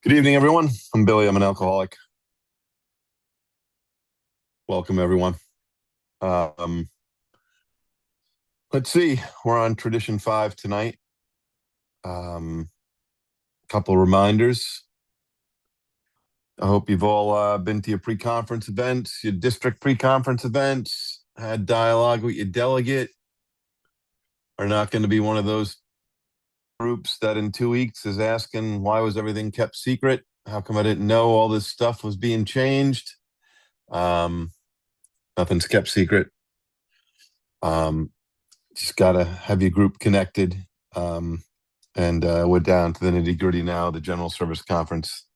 Good evening, everyone. I'm Billy. I'm an alcoholic. Welcome, everyone. Um, let's see. We're on tradition five tonight. Couple reminders. I hope you've all been to your pre-conference events, your district pre-conference events, had dialogue with your delegate. Are not going to be one of those groups that in 2 weeks is asking why was everything kept secret? How come I didn't know all this stuff was being changed? Um, Nothing's kept secret. Um, just gotta have your group connected. Um, and we're down to the nitty gritty now. The general service conference,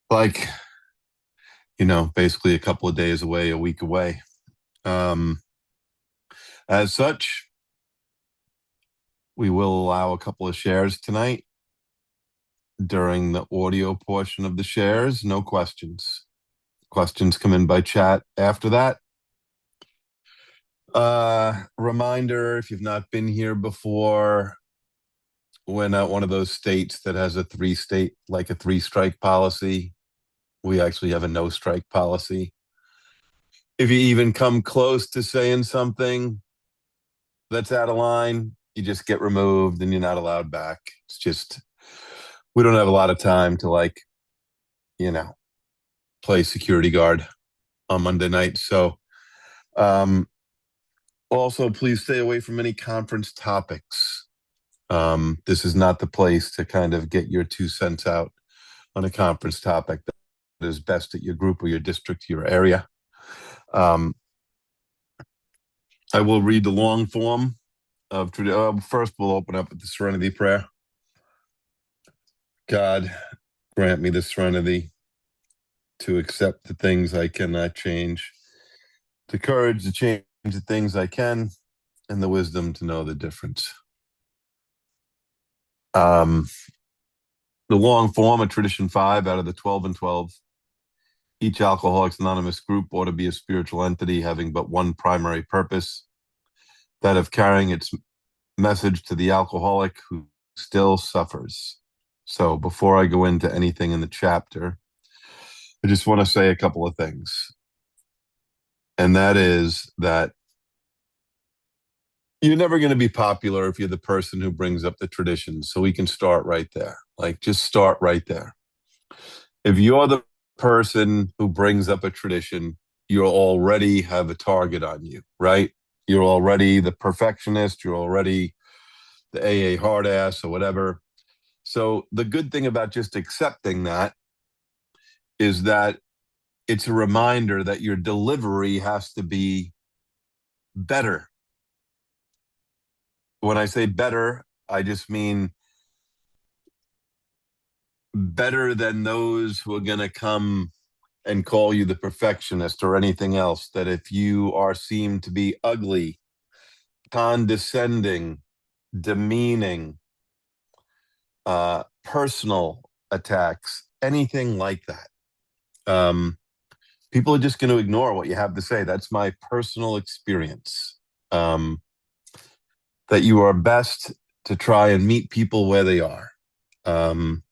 like basically a couple of days away, a week away. Um, as such, we will allow a couple of shares tonight during the audio portion of the shares. No questions. Questions come in by chat after that. Reminder: if you've not been here before, we're not one of those states that has a three-strike policy. We actually have a no strike policy. If you even come close to saying something that's out of line, you just get removed and you're not allowed back. It's just, we don't have a lot of time to you know, play security guard on Monday night. So, um, also please stay away from any conference topics. This is not the place to kind of get your 2 cents out on a conference topic that is best at your group or your district, your area. I will read the long form of first we'll open up with the serenity prayer. God, grant me the serenity to accept the things I cannot change, the courage to change the things I can, and the wisdom to know the difference. The long form of tradition 5 out of the 12 and 12. Each Alcoholics Anonymous group ought to be a spiritual entity having but one primary purpose, that of carrying its message to the alcoholic who still suffers. So before I go into anything in the chapter, I just want to say a couple of things. And that is that you're never going to be popular if you're the person who brings up the traditions. So we can start right there. Just start right there. If you're the person who brings up a tradition, you already have a target on you, right? You're already the perfectionist. You're already the AA hard ass or whatever. So the good thing about just accepting that is that it's a reminder that your delivery has to be better. When I say better, I just mean better than those who are going to come and call you the perfectionist or anything else. That if you are seen to be ugly, condescending, demeaning, personal attacks, anything like that, people are just going to ignore what you have to say. That's my personal experience. That you are best to try and meet people where they are. And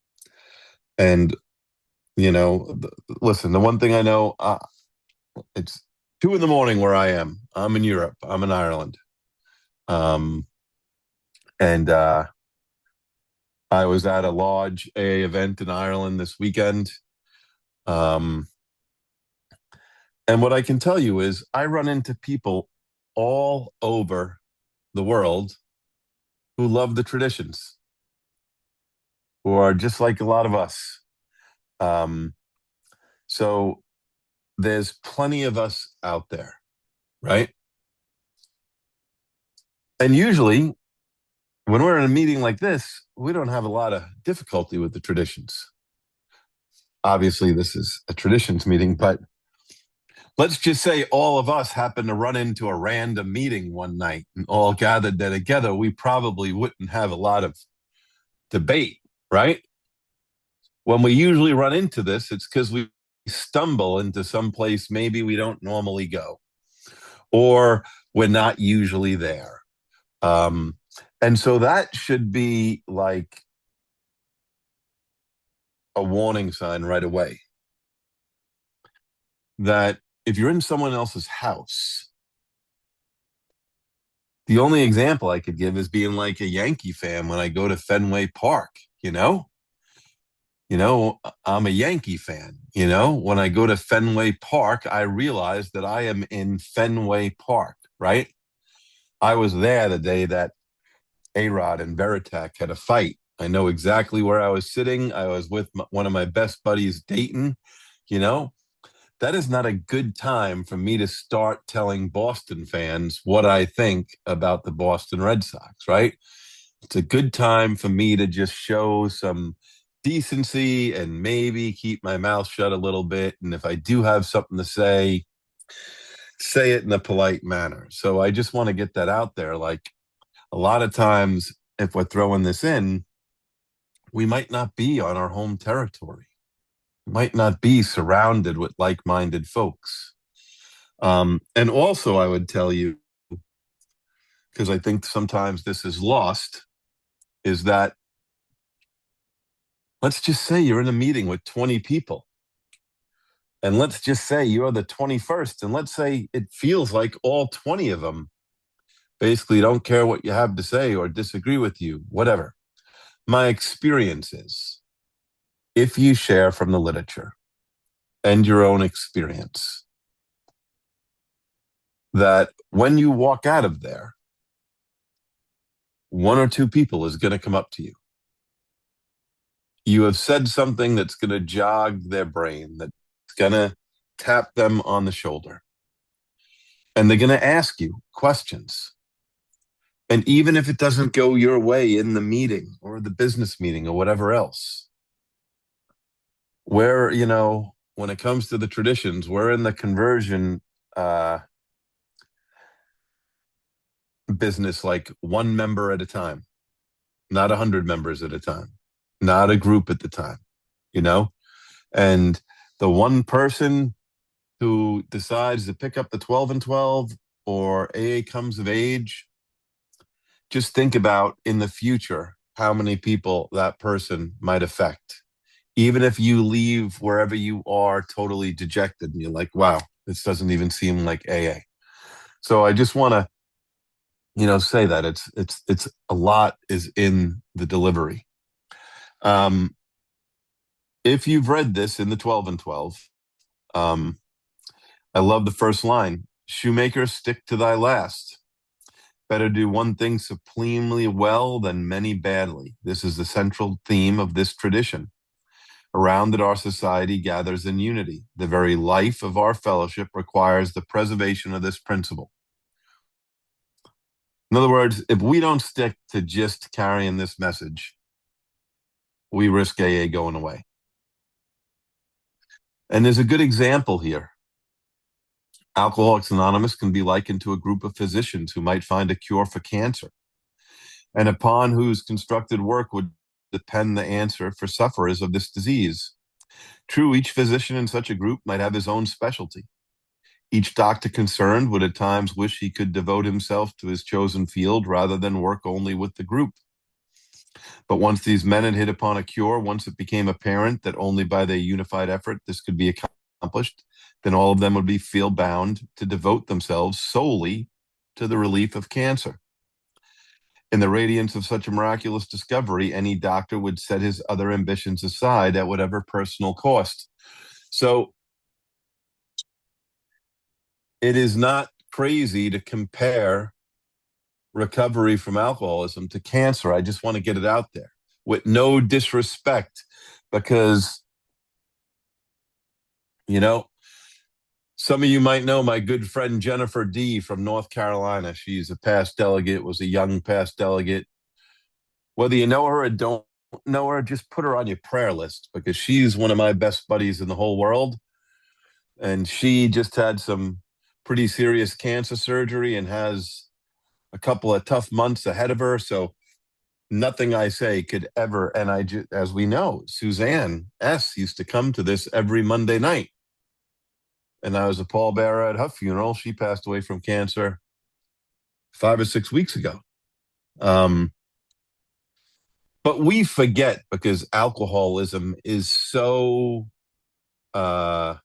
listen, the one thing I know, it's 2 a.m. where I am. I'm in Europe. I'm in Ireland. And I was at a large AA event in Ireland this weekend. And what I can tell you is I run into people all over the world who love the traditions, who are just like a lot of us. So there's plenty of us out there, right? And usually when we're in a meeting like this, we don't have a lot of difficulty with the traditions. Obviously, this is a traditions meeting, but let's just say all of us happen to run into a random meeting one night and all gathered there together. We probably wouldn't have a lot of debate, right? When we usually run into this, it's because we stumble into some place maybe we don't normally go, or we're not usually there. And so that should be like a warning sign right away that if you're in someone else's house, the only example I could give is being like a Yankee fan when I go to Fenway Park, you know? I'm a Yankee fan, When I go to Fenway Park, I realize that I am in Fenway Park, right? I was there the day that A-Rod and Veritek had a fight. I know exactly where I was sitting. I was with one of my best buddies, Dayton. You know, that is not a good time for me to start telling Boston fans what I think about the Boston Red Sox, right? It's a good time for me to just show some decency and maybe keep my mouth shut a little bit. And if I do have something to say it in a polite manner. So I just want to get that out there. Like a lot of times, if we're throwing this in, we might not be on our home territory. We might not be surrounded with like-minded folks. And also, I would tell you, because I think sometimes this is lost, is that let's just say you're in a meeting with 20 people. And let's just say you're the 21st. And let's say it feels like all 20 of them basically don't care what you have to say or disagree with you, whatever. My experience is if you share from the literature and your own experience, that when you walk out of there, one or two people is going to come up to you. You have said something that's going to jog their brain, that's going to tap them on the shoulder. And they're going to ask you questions. And even if it doesn't go your way in the meeting or the business meeting or whatever else, where, when it comes to the traditions, we're in the conversion business like one member at a time, not 100 members at a time, not a group at the time, you know? And the one person who decides to pick up the 12 and 12 or AA comes of age, just think about in the future how many people that person might affect. Even if you leave wherever you are totally dejected and you're like, wow, this doesn't even seem like AA. So I just want to, say that it's a lot is in the delivery. Um, if you've read this in the 12 and 12, um, I love the first line, shoemaker, stick to thy last. Better do one thing supremely well than many badly. This is the central theme of this tradition. Around it, our society gathers in unity. The very life of our fellowship requires the preservation of this principle. In other words, if we don't stick to just carrying this message, we risk AA going away. And there's a good example here. Alcoholics Anonymous can be likened to a group of physicians who might find a cure for cancer, and upon whose constructed work would depend the answer for sufferers of this disease. True, each physician in such a group might have his own specialty. Each doctor concerned would at times wish he could devote himself to his chosen field rather than work only with the group. But once these men had hit upon a cure, once it became apparent that only by their unified effort this could be accomplished, then all of them would feel bound to devote themselves solely to the relief of cancer. In the radiance of such a miraculous discovery, any doctor would set his other ambitions aside at whatever personal cost. So it is not crazy to compare recovery from alcoholism to cancer. I just want to get it out there with no disrespect, because, some of you might know my good friend Jennifer D. from North Carolina. She's a past delegate, was a young past delegate. Whether you know her or don't know her, just put her on your prayer list, because she's one of my best buddies in the whole world. And she just had some pretty serious cancer surgery and has a couple of tough months ahead of her. So nothing I say could ever, and as we know, Suzanne S. used to come to this every Monday night. And I was a pallbearer at her funeral. She passed away from cancer 5 or 6 weeks ago. But we forget because alcoholism is so uh,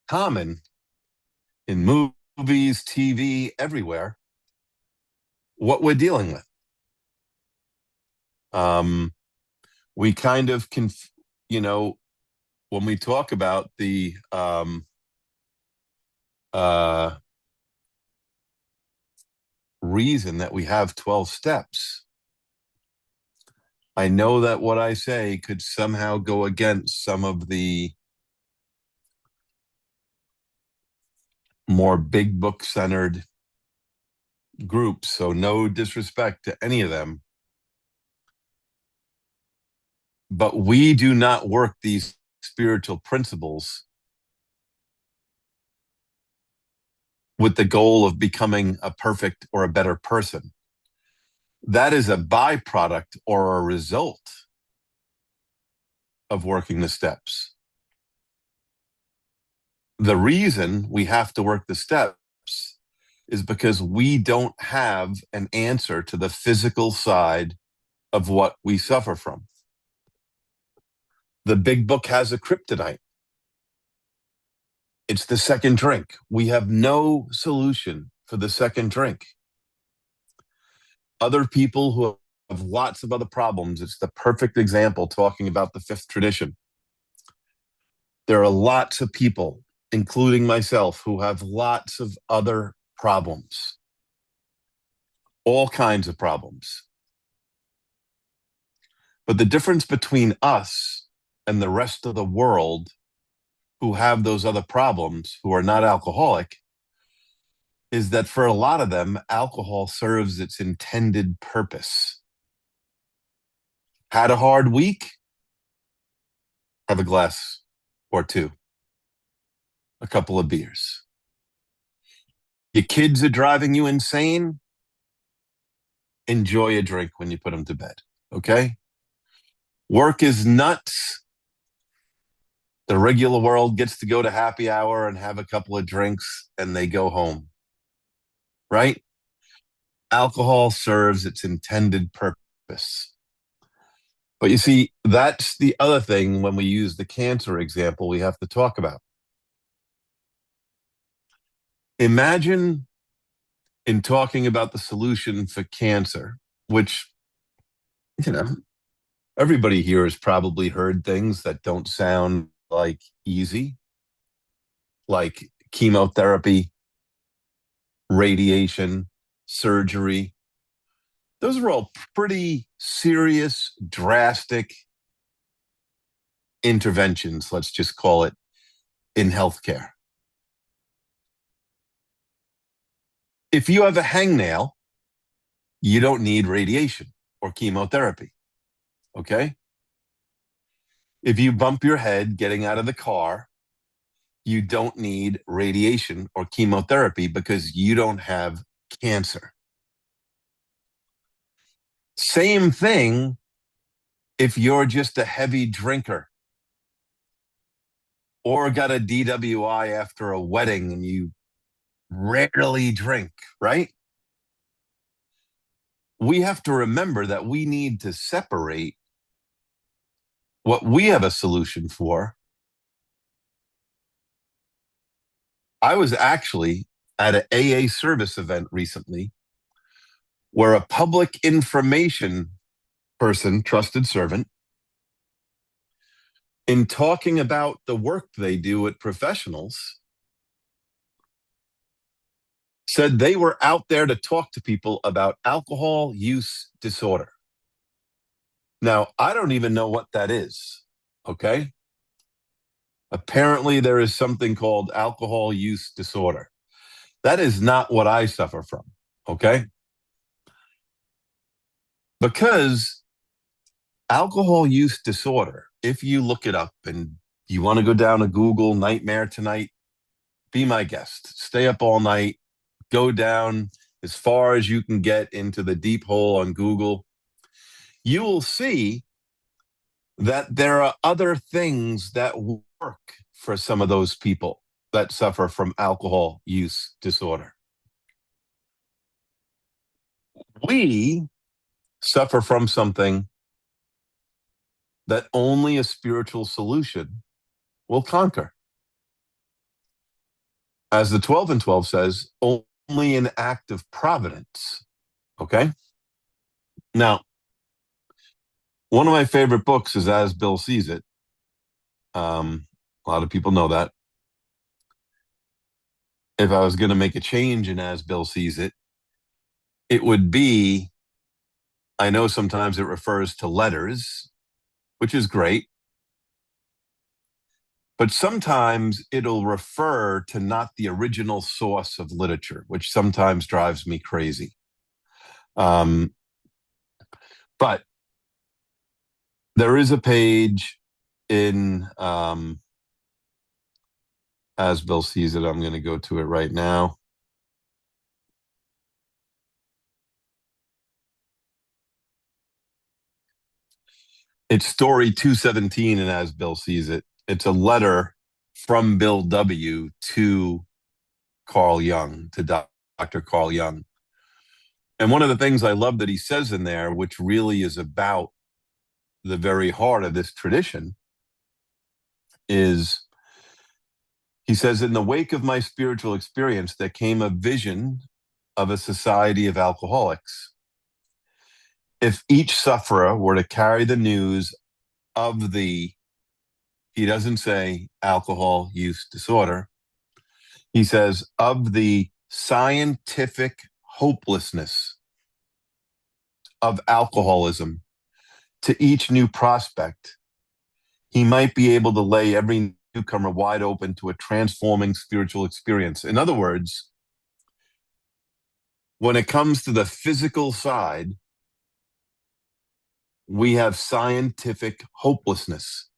common in movies, TV, everywhere, what we're dealing with. Um, we kind of you know, when we talk about the uh, reason that we have 12 steps, I know that what I say could somehow go against some of the more big book centered groups. So, no disrespect to any of them. But we do not work these spiritual principles with the goal of becoming a perfect or a better person. That is a byproduct or a result of working the steps. The reason we have to work the steps is because we don't have an answer to the physical side of what we suffer from. The big book has a kryptonite. It's the second drink. We have no solution for the second drink. Other people who have lots of other problems, it's the perfect example talking about the fifth tradition. There are lots of people, including myself, who have lots of other problems, all kinds of problems. But the difference between us and the rest of the world who have those other problems, who are not alcoholic, is that for a lot of them, alcohol serves its intended purpose. Had a hard week? Have a glass or two, a couple of beers. Your kids are driving you insane? Enjoy a drink when you put them to bed, okay? Work is nuts. The regular world gets to go to happy hour and have a couple of drinks and they go home, right? Alcohol serves its intended purpose. But you see, that's the other thing when we use the cancer example we have to talk about. Imagine in talking about the solution for cancer, which, you know, everybody here has probably heard things that don't sound like easy, like chemotherapy, radiation, surgery. Those are all pretty serious, drastic interventions, let's just call it, in healthcare. If you have a hangnail, you don't need radiation or chemotherapy. Okay? If you bump your head getting out of the car, you don't need radiation or chemotherapy because you don't have cancer. Same thing if you're just a heavy drinker or got a DWI after a wedding and you rarely drink, right? We have to remember that we need to separate what we have a solution for. I was actually at an AA service event recently where a public information person, trusted servant, in talking about the work they do with professionals, said they were out there to talk to people about alcohol use disorder. Now, I don't even know what that is, okay? Apparently, there is something called alcohol use disorder. That is not what I suffer from, okay? Because alcohol use disorder, if you look it up and you want to go down to Google Nightmare Tonight, be my guest. Stay up all night, go down as far as you can get into the deep hole on Google. You will see that there are other things that work for some of those people that suffer from alcohol use disorder. We suffer from something that only a spiritual solution will conquer. As the 12 and 12 says, only an act of providence. Okay? Now, one of my favorite books is As Bill Sees It. A lot of people know that. If I was going to make a change in As Bill Sees It, it would be, I know sometimes it refers to letters, which is great, but sometimes it'll refer to not the original source of literature, which sometimes drives me crazy. But there is a page in As Bill Sees It. I'm going to go to it right now. It's story 217 in As Bill Sees It. It's a letter from Bill W. to Carl Jung, to Dr. Carl Jung. And one of the things I love that he says in there, which really is about the very heart of this tradition, is he says, in the wake of my spiritual experience, there came a vision of a society of alcoholics. If each sufferer were to carry the news of the, he doesn't say alcohol use disorder, he says, of the scientific hopelessness of alcoholism to each new prospect, he might be able to lay every newcomer wide open to a transforming spiritual experience. In other words, when it comes to the physical side, we have scientific hopelessness.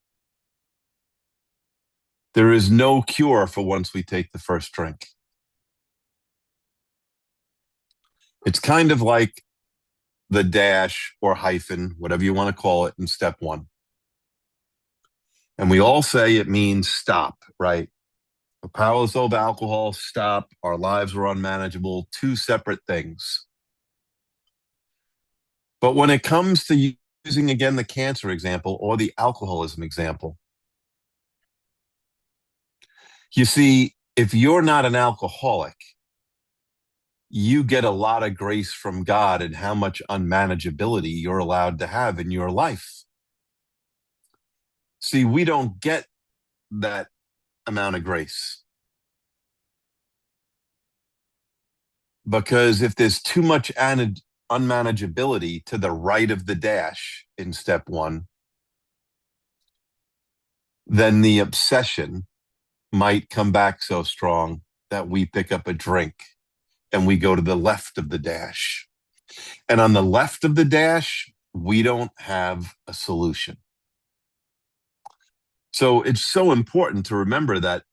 There is no cure for once we take the first drink. It's kind of like the dash or hyphen, whatever you want to call it, in step one. And we all say it means stop, right? We're powerless over alcohol, stop. Our lives were unmanageable, two separate things. But when it comes to using, again, the cancer example or the alcoholism example, you see, if you're not an alcoholic, you get a lot of grace from God and how much unmanageability you're allowed to have in your life. See, we don't get that amount of grace. Because if there's too much unmanageability to the right of the dash in step one, then the obsession might come back so strong that we pick up a drink and we go to the left of the dash. And on the left of the dash, we don't have a solution. So it's so important to remember that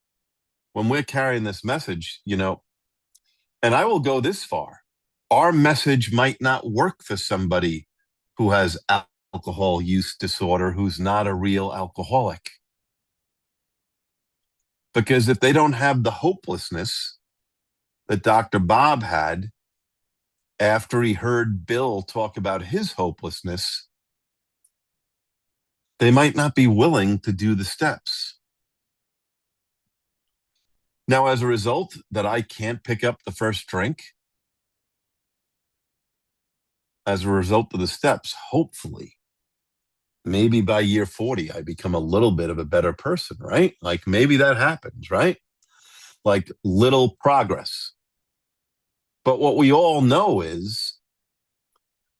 when we're carrying this message, and I will go this far, our message might not work for somebody who has alcohol use disorder, who's not a real alcoholic. Because if they don't have the hopelessness that Dr. Bob had after he heard Bill talk about his hopelessness, they might not be willing to do the steps. Now, as a result that I can't pick up the first drink, as a result of the steps, hopefully, maybe by year 40, I become a little bit of a better person, right? Like maybe that happens, right? Like little progress. But what we all know is,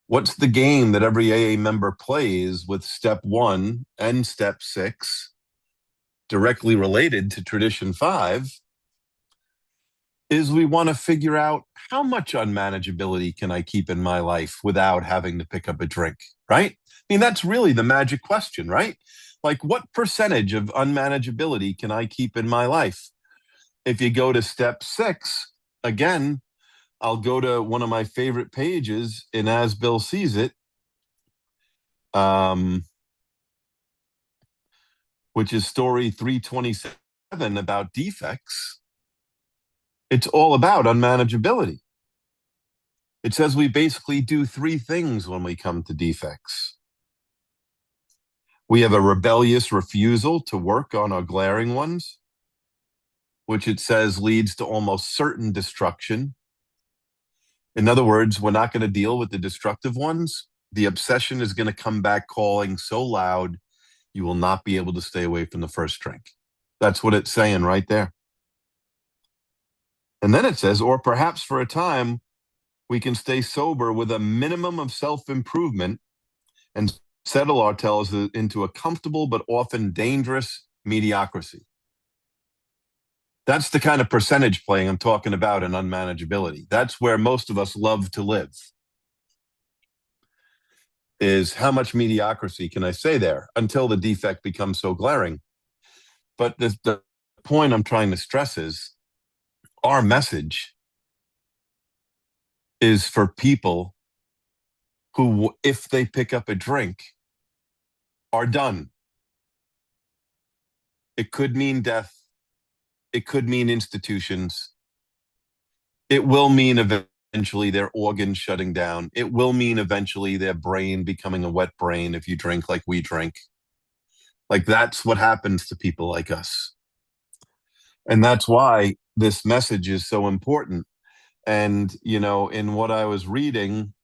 what's the game that every AA member plays with step one and step 6 directly related to tradition 5 is we want to figure out how much unmanageability can I keep in my life without having to pick up a drink, right? I mean, that's really the magic question, right? Like, what percentage of unmanageability can I keep in my life? If you go to step 6, again, I'll go to one of my favorite pages in As Bill Sees It, which is story 327 about defects. It's all about unmanageability. It says we basically do three things when we come to defects. We have a rebellious refusal to work on our glaring ones, which it says leads to almost certain destruction. In other words, we're not going to deal with the destructive ones. The obsession is going to come back calling so loud, you will not be able to stay away from the first drink. That's what it's saying right there. And then it says, or perhaps for a time, we can stay sober with a minimum of self-improvement and settle ourselves into a comfortable but often dangerous mediocrity. That's the kind of percentage playing I'm talking about in unmanageability. That's where most of us love to live, is how much mediocrity can I say there until the defect becomes so glaring. But the point I'm trying to stress is our message is for people who, if they pick up a drink, are done. It could mean death. It could mean institutions. It will mean eventually their organs shutting down. It will mean eventually their brain becoming a wet brain if you drink like we drink. Like that's what happens to people like us. And that's why this message is so important. And, you know, in what I was reading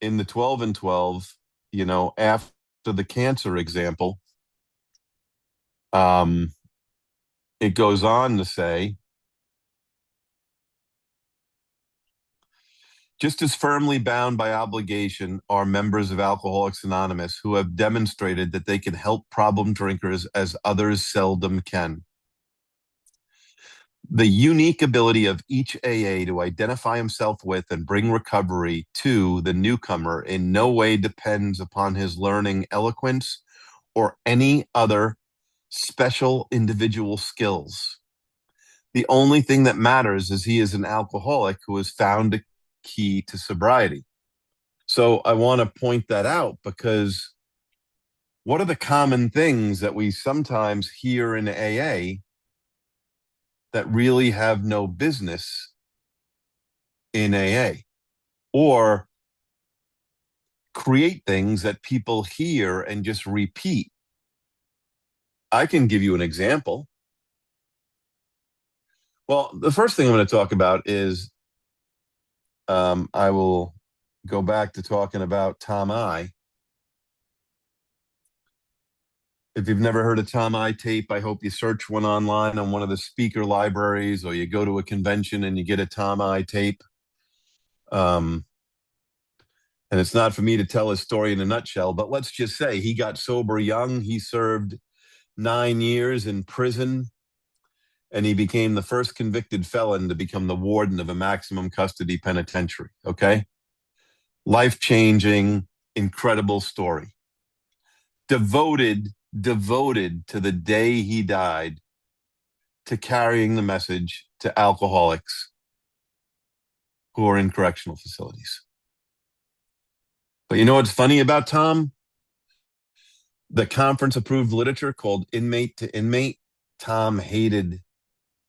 in the 12 and 12, you know, after the cancer example, it goes on to say, just as firmly bound by obligation are members of Alcoholics Anonymous who have demonstrated that they can help problem drinkers as others seldom can. The unique ability of each AA to identify himself with and bring recovery to the newcomer in no way depends upon his learning eloquence or any other special individual skills. The only thing that matters is he is an alcoholic who has found a key to sobriety. So I want to point that out because what are the common things that we sometimes hear in AA that really have no business in AA, or create things that people hear and just repeat? I can give you an example. Well, the first thing I'm going to talk about is I will go back to talking about Tom I. If you've never heard a Tom I tape, I hope you search one online on one of the speaker libraries, or you go to a convention and you get a Tom I tape. And it's not for me to tell his story in a nutshell, but let's just say he got sober young. He served 9 years in prison, and he became the first convicted felon to become the warden of a maximum custody penitentiary. Okay. Life-changing, incredible story. Devoted to the day he died to carrying the message to alcoholics who are in correctional facilities. But you know what's funny about Tom? The conference-approved literature called Inmate to Inmate, Tom hated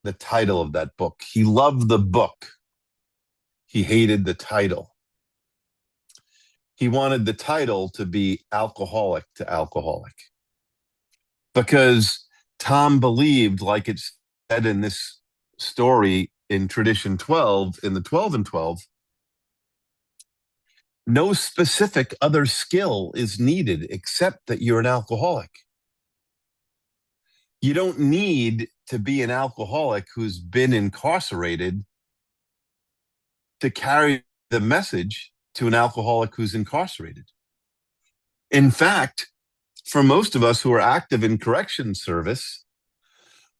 the title of that book. He loved the book. He hated the title. He wanted the title to be Alcoholic to Alcoholic. Because Tom believed, like it's said in this story in Tradition 12, in the 12 and 12, no specific other skill is needed except that you're an alcoholic. You don't need to be an alcoholic who's been incarcerated to carry the message to an alcoholic who's incarcerated. In fact, for most of us who are active in corrections service,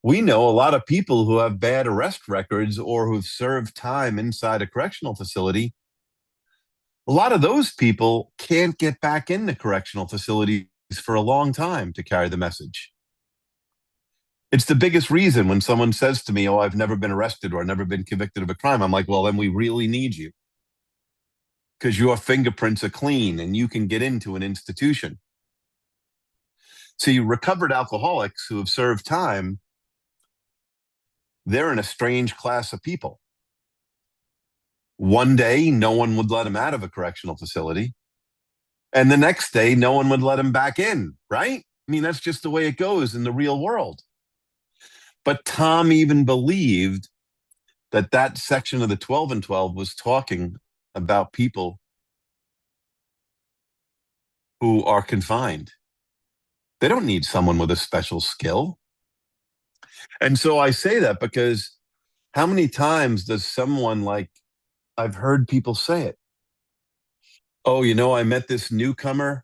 we know a lot of people who have bad arrest records or who've served time inside a correctional facility. A lot of those people can't get back into correctional facilities for a long time to carry the message. It's the biggest reason when someone says to me, oh, I've never been arrested or I've never been convicted of a crime. I'm like, well, then we really need you, because your fingerprints are clean and you can get into an institution. So you recovered alcoholics who have served time, they're in a strange class of people. One day, no one would let him out of a correctional facility. And the next day, no one would let him back in, right? I mean, that's just the way it goes in the real world. But Tom even believed that that section of the 12 and 12 was talking about people who are confined. They don't need someone with a special skill. And so I say that because how many times does someone like, I've heard people say it, oh, I met this newcomer.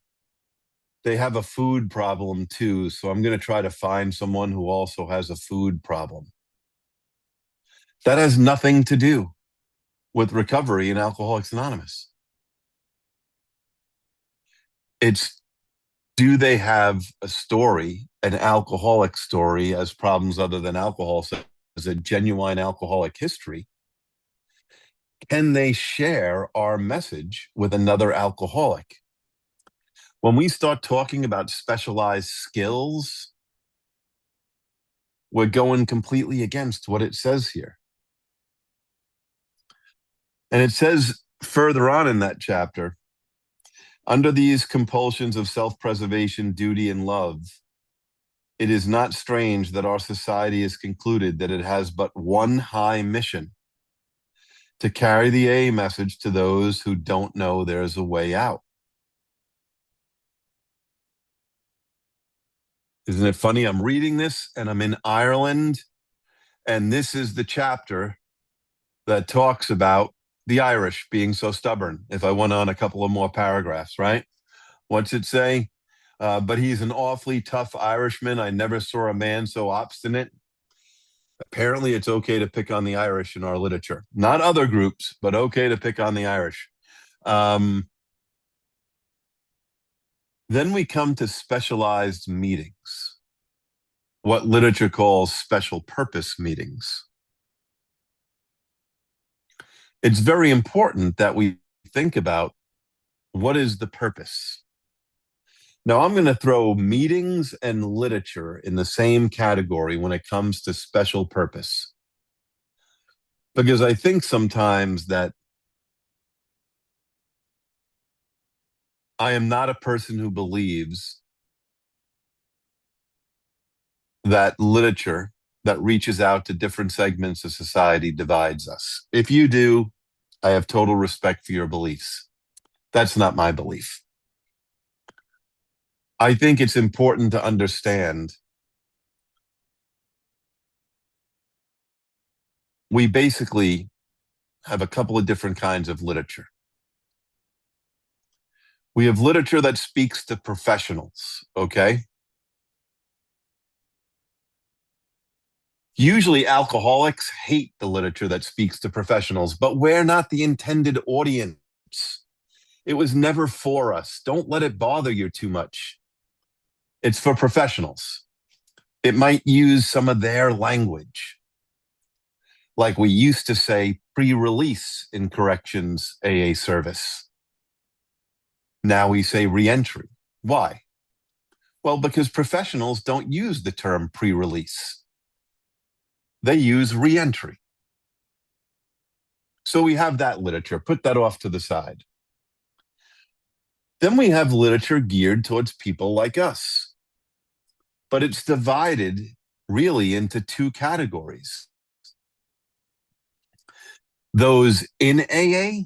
They have a food problem too. So I'm going to try to find someone who also has a food problem. That has nothing to do with recovery in Alcoholics Anonymous. It's, do they have a story, an alcoholic story, as problems other than alcohol, so as a genuine alcoholic history? Can they share our message with another alcoholic? When we start talking about specialized skills, we're going completely against what it says here. And it says further on in that chapter, under these compulsions of self-preservation, duty, and love, it is not strange that our society has concluded that it has but one high mission: to carry the A message to those who don't know there's a way out. Isn't it funny? I'm reading this and I'm in Ireland, and this is the chapter that talks about the Irish being so stubborn. If I went on a couple of more paragraphs, right? What's it say? But he's an awfully tough Irishman. I never saw a man so obstinate. Apparently, it's okay to pick on the Irish in our literature. Not other groups, but okay to pick on the Irish. Then we come to specialized meetings, what literature calls special purpose meetings. It's very important that we think about what is the purpose. Now, I'm going to throw meetings and literature in the same category when it comes to special purpose, because I think sometimes that I am not a person who believes that literature that reaches out to different segments of society divides us. If you do, I have total respect for your beliefs. That's not my belief. I think it's important to understand we basically have a couple of different kinds of literature. We have literature that speaks to professionals, okay? Usually alcoholics hate the literature that speaks to professionals, but we're not the intended audience. It was never for us. Don't let it bother you too much. It's for professionals. It might use some of their language. Like we used to say pre-release in corrections AA service. Now we say reentry. Why? Well, because professionals don't use the term pre-release. They use reentry. So we have that literature. Put that off to the side. Then we have literature geared towards people like us. But it's divided really into two categories. Those in AA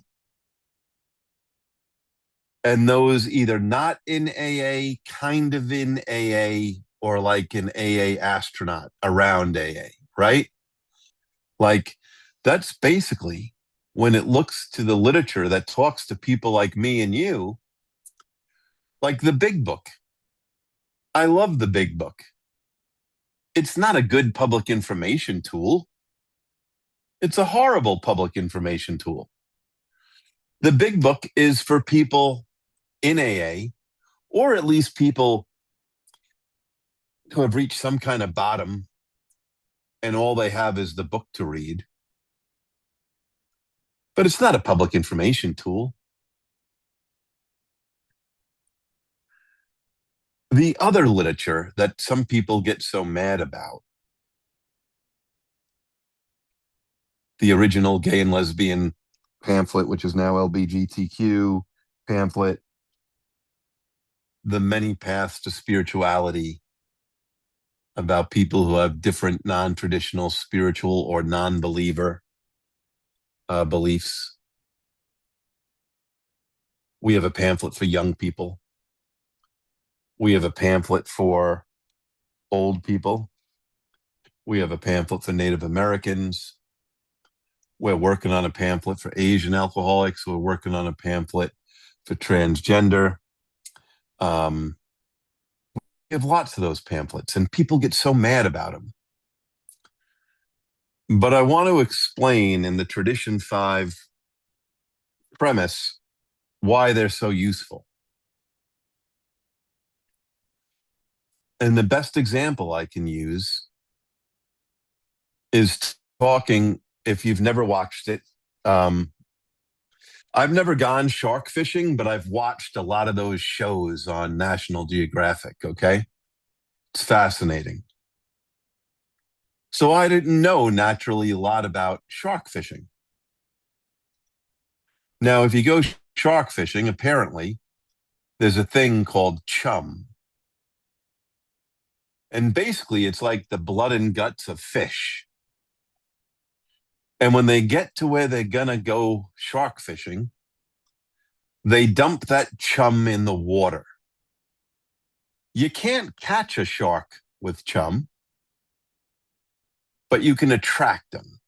and those either not in AA, kind of in AA, or like an AA astronaut around AA, right? Like that's basically when it looks to the literature that talks to people like me and you, like the big book. I love the big book. It's not a good public information tool. It's a horrible public information tool. The big book is for people in AA, or at least people who have reached some kind of bottom and all they have is the book to read. But it's not a public information tool. The other literature that some people get so mad about, the original gay and lesbian pamphlet, which is now LBGTQ pamphlet, The Many Paths to Spirituality, about people who have different non-traditional spiritual or non-believer beliefs. We have a pamphlet for young people. We have a pamphlet for old people. We have a pamphlet for Native Americans. We're working on a pamphlet for Asian alcoholics. We're working on a pamphlet for transgender. We have lots of those pamphlets, and people get so mad about them. But I want to explain in the Tradition 5 premise why they're so useful. And the best example I can use is talking, if you've never watched it, I've never gone shark fishing, but I've watched a lot of those shows on National Geographic, okay? It's fascinating. So I didn't know naturally a lot about shark fishing. Now, if you go shark fishing, apparently there's a thing called chum. And basically, it's like the blood and guts of fish. And when they get to where they're going to go shark fishing, they dump that chum in the water. You can't catch a shark with chum, but you can attract them.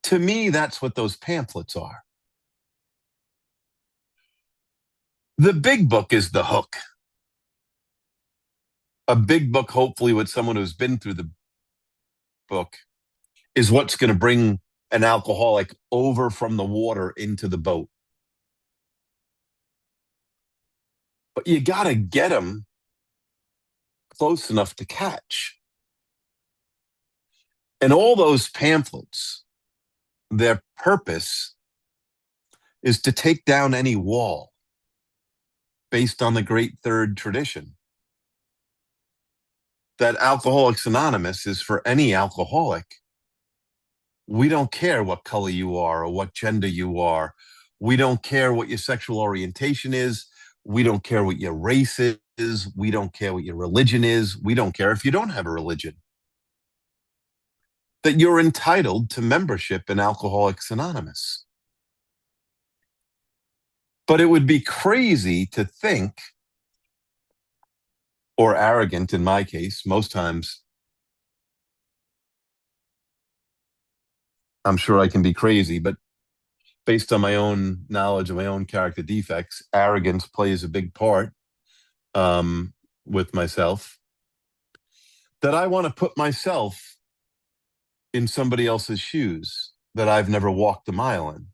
To me, that's what those pamphlets are. The big book is the hook. A big book, hopefully with someone who's been through the book, is what's going to bring an alcoholic over from the water into the boat. But you got to get them close enough to catch. And all those pamphlets, their purpose is to take down any wall based on the great third tradition. That Alcoholics Anonymous is for any alcoholic. We don't care what color you are or what gender you are. We don't care what your sexual orientation is. We don't care what your race is. We don't care what your religion is. We don't care if you don't have a religion. That you're entitled to membership in Alcoholics Anonymous. But it would be crazy to think, or arrogant in my case, most times I'm sure I can be crazy, but based on my own knowledge of my own character defects, arrogance plays a big part with myself, that I want to put myself in somebody else's shoes that I've never walked a mile in.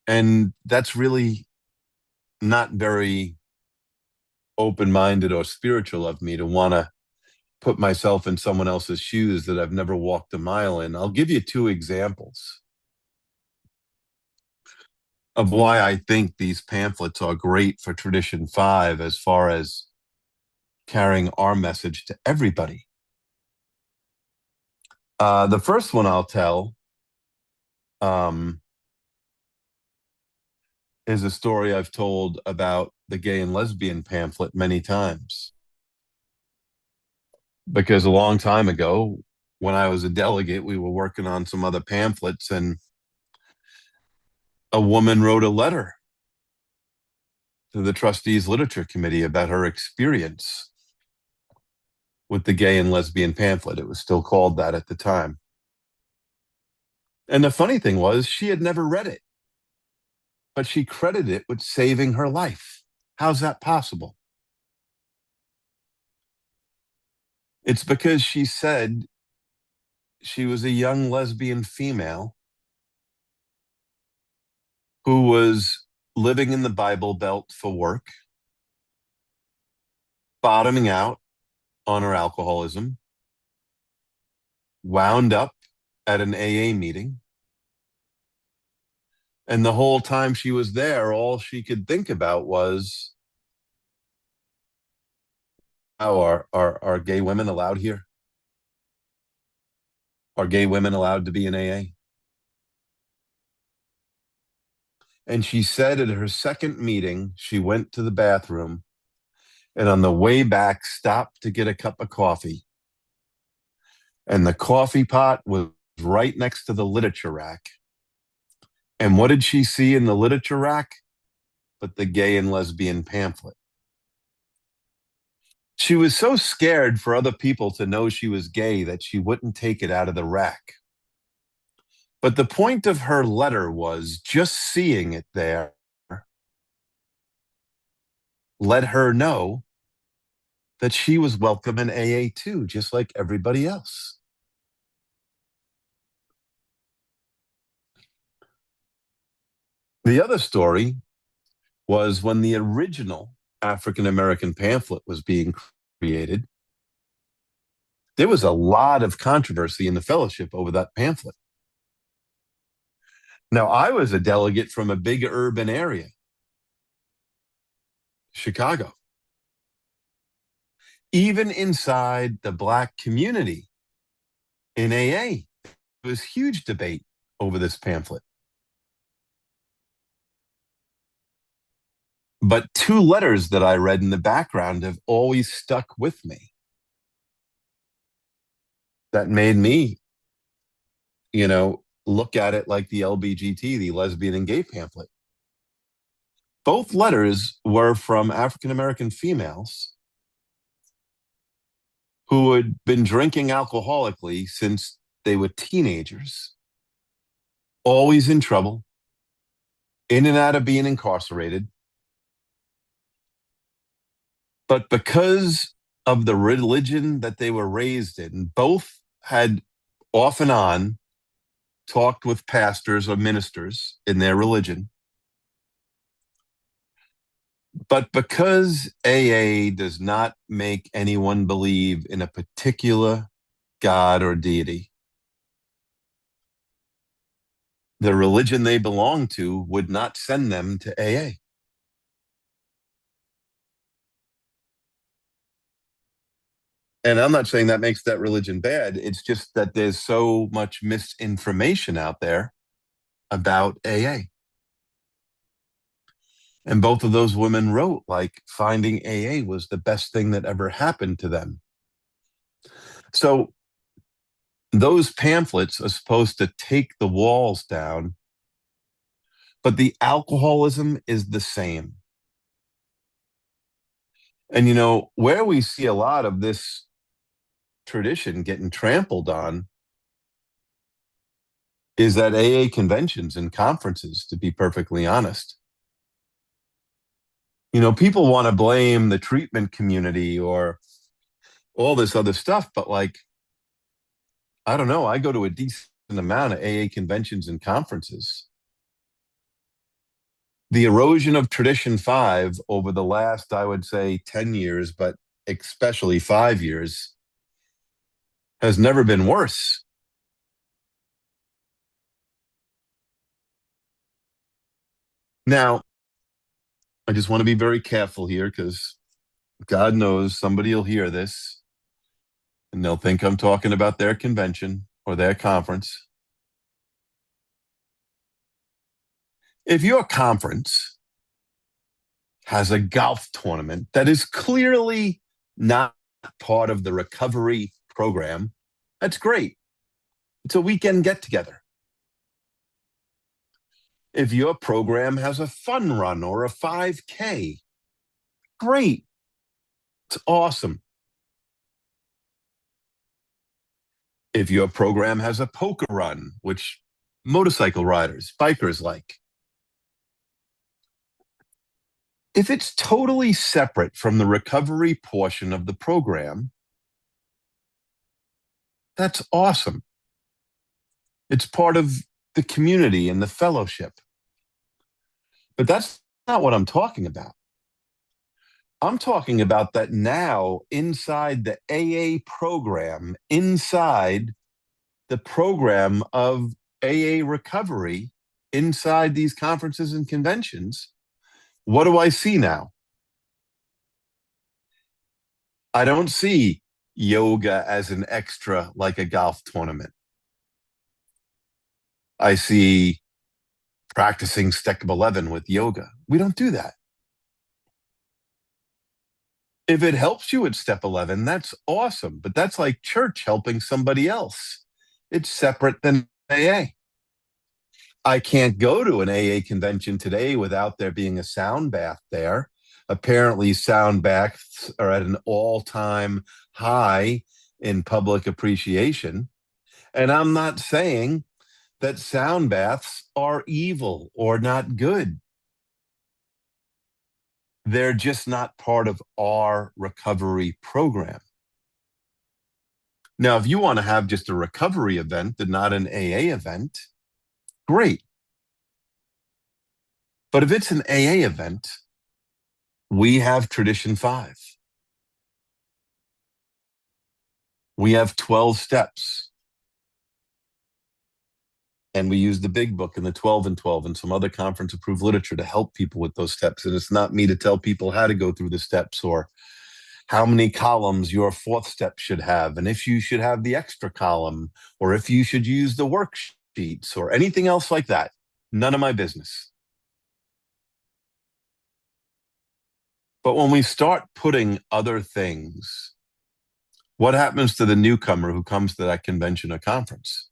And that's really not very open-minded or spiritual of me to want to put myself in someone else's shoes that I've never walked a mile in. I'll give you 2 examples of why I think these pamphlets are great for Tradition 5 as far as carrying our message to everybody. The first one I'll tell is a story I've told about the gay and lesbian pamphlet many times. Because a long time ago, when I was a delegate, we were working on some other pamphlets, and a woman wrote a letter to the trustees literature committee about her experience with the gay and lesbian pamphlet. It was still called that at the time. And the funny thing was, she had never read it, but she credited it with saving her life. How's that possible? It's because she said she was a young lesbian female who was living in the Bible Belt for work, bottoming out on her alcoholism, wound up at an AA meeting. And the whole time she was there, all she could think about was, oh, are gay women allowed here? Are gay women allowed to be in AA? And she said at her second meeting, she went to the bathroom and on the way back stopped to get a cup of coffee. And the coffee pot was right next to the literature rack. And what did she see in the literature rack? But the gay and lesbian pamphlet. She was so scared for other people to know she was gay that she wouldn't take it out of the rack. But the point of her letter was just seeing it there let her know that she was welcome in AA too, just like everybody else. The other story was when the original African American pamphlet was being created, there was a lot of controversy in the fellowship over that pamphlet. Now, I was a delegate from a big urban area, Chicago. Even inside the Black community in AA, there was huge debate over this pamphlet. But two letters that I read in the background have always stuck with me. That made me, look at it like the LBGT, the lesbian and gay pamphlet. Both letters were from African American females who had been drinking alcoholically since they were teenagers, always in trouble, in and out of being incarcerated. But because of the religion that they were raised in, both had off and on talked with pastors or ministers in their religion. But because AA does not make anyone believe in a particular God or deity, the religion they belong to would not send them to AA. And I'm not saying that makes that religion bad. It's just that there's so much misinformation out there about AA. And both of those women wrote like finding AA was the best thing that ever happened to them. So those pamphlets are supposed to take the walls down, but the alcoholism is the same. And where we see a lot of this tradition getting trampled on is at AA conventions and conferences, to be perfectly honest. People want to blame the treatment community or all this other stuff, but like, I don't know, I go to a decent amount of AA conventions and conferences. The erosion of Tradition 5 over the last, I would say, 10 years, but especially 5 years, has never been worse. Now, I just want to be very careful here because God knows somebody will hear this and they'll think I'm talking about their convention or their conference. If your conference has a golf tournament that is clearly not part of the recovery program, that's great. It's a weekend get together. If your program has a fun run or a 5K, great. It's awesome. If your program has a poker run, which motorcycle riders, bikers like, if it's totally separate from the recovery portion of the program, that's awesome. It's part of the community and the fellowship. But that's not what I'm talking about. I'm talking about that now inside the AA program, inside the program of AA recovery, inside these conferences and conventions, what do I see now? I don't see yoga as an extra like a golf tournament. I see practicing step 11 with yoga. We don't do that. If it helps you at step 11, that's awesome. But that's like church helping somebody else. It's separate than AA. I can't go to an AA convention today without there being a sound bath there. Apparently, sound baths are at an all-time high in public appreciation. And I'm not saying that sound baths are evil or not good. They're just not part of our recovery program. Now, if you want to have just a recovery event and not an AA event, great. But if it's an AA event, we have Tradition 5. We have 12 steps. And we use the big book and the 12 and 12 and some other conference approved literature to help people with those steps. And it's not me to tell people how to go through the steps or how many columns your fourth step should have, and if you should have the extra column, or if you should use the worksheets or anything else like that. None of my business. But when we start putting other things, what happens to the newcomer who comes to that convention or conference?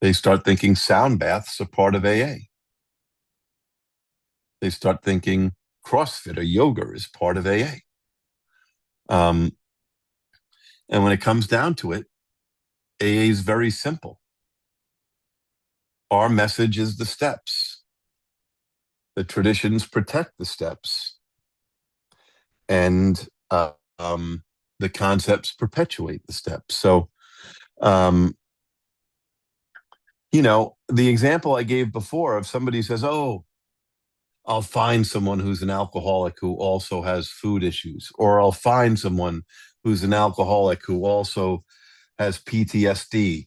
They start thinking sound baths are part of AA. They start thinking CrossFit or yoga is part of AA. And when it comes down to it, AA is very simple. Our message is the steps. The traditions protect the steps. And the concepts perpetuate the steps. So, the example I gave before of somebody says, oh, I'll find someone who's an alcoholic who also has food issues, or I'll find someone who's an alcoholic who also has PTSD,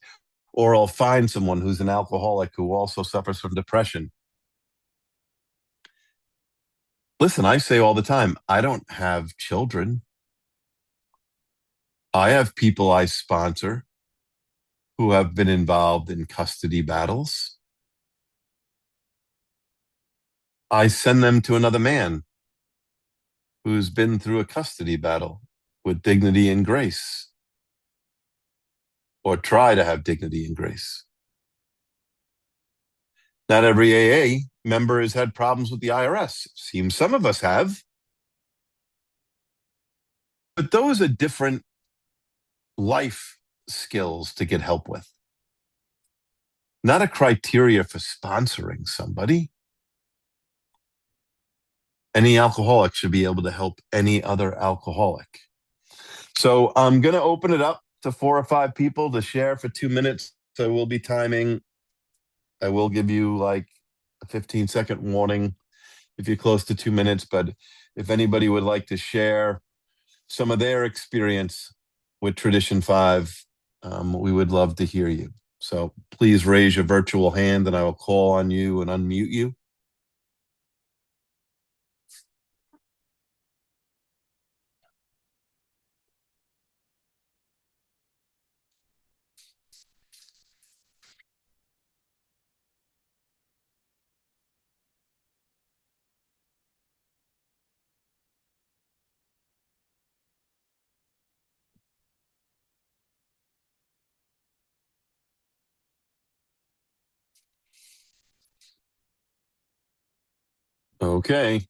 or I'll find someone who's an alcoholic who also suffers from depression. Listen, I say all the time, I don't have children. I have people I sponsor who have been involved in custody battles. I send them to another man who's been through a custody battle with dignity and grace, or try to have dignity and grace. Not every AA member has had problems with the IRS. Seems some of us have. But those are different life skills to get help with. Not a criteria for sponsoring somebody. Any alcoholic should be able to help any other alcoholic. So I'm going to open it up to 4 or 5 people to share for 2 minutes. So we'll be timing. I will give you like a 15-second warning if you're close to 2 minutes. But if anybody would like to share some of their experience with Tradition 5, we would love to hear you. So please raise your virtual hand and I will call on you and unmute you. Okay.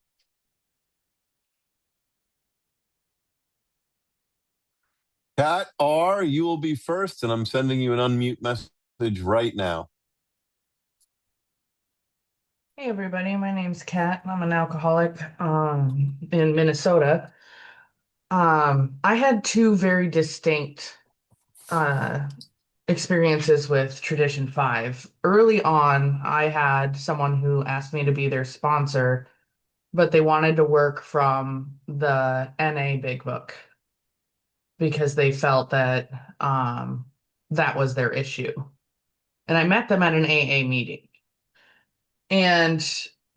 Pat R., you will be first, and I'm sending you an unmute message right now. Hey everybody, my name's Kat. I'm an alcoholic in Minnesota. I had 2 very distinct uh, experiences with Tradition 5. Early on, I had someone who asked me to be their sponsor, but they wanted to work from the NA Big Book because they felt that that was their issue. And I met them at an AA meeting. And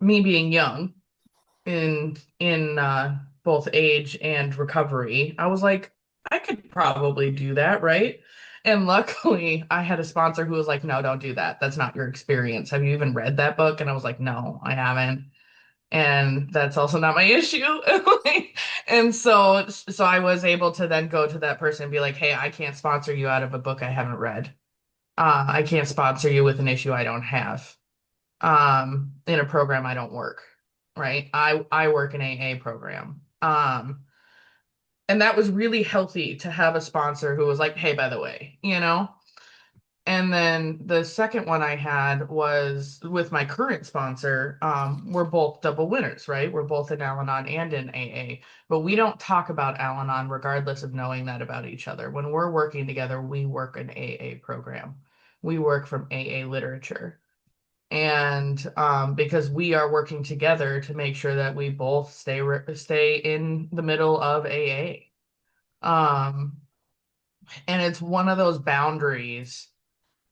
me being young, in both age and recovery, I was like, I could probably do that, right? And luckily, I had a sponsor who was like, "No, don't do that. That's not your experience. Have you even read that book?" And I was like, "No, I haven't." And that's also not my issue. And so I was able to then go to that person and be like, "Hey, I can't sponsor you out of a book I haven't read. I can't sponsor you with an issue I don't have. In a program I don't work, right? I work in AA program. And that was really healthy to have a sponsor who was like, "Hey, by the way, you know?" And then the second one I had was with my current sponsor. We're both double winners, right? We're both in Al-Anon and in AA, but we don't talk about Al-Anon regardless of knowing that about each other. When we're working together, we work an AA program. We work from AA literature. And because we are working together to make sure that we both stay in the middle of AA. Um, and it's one of those boundaries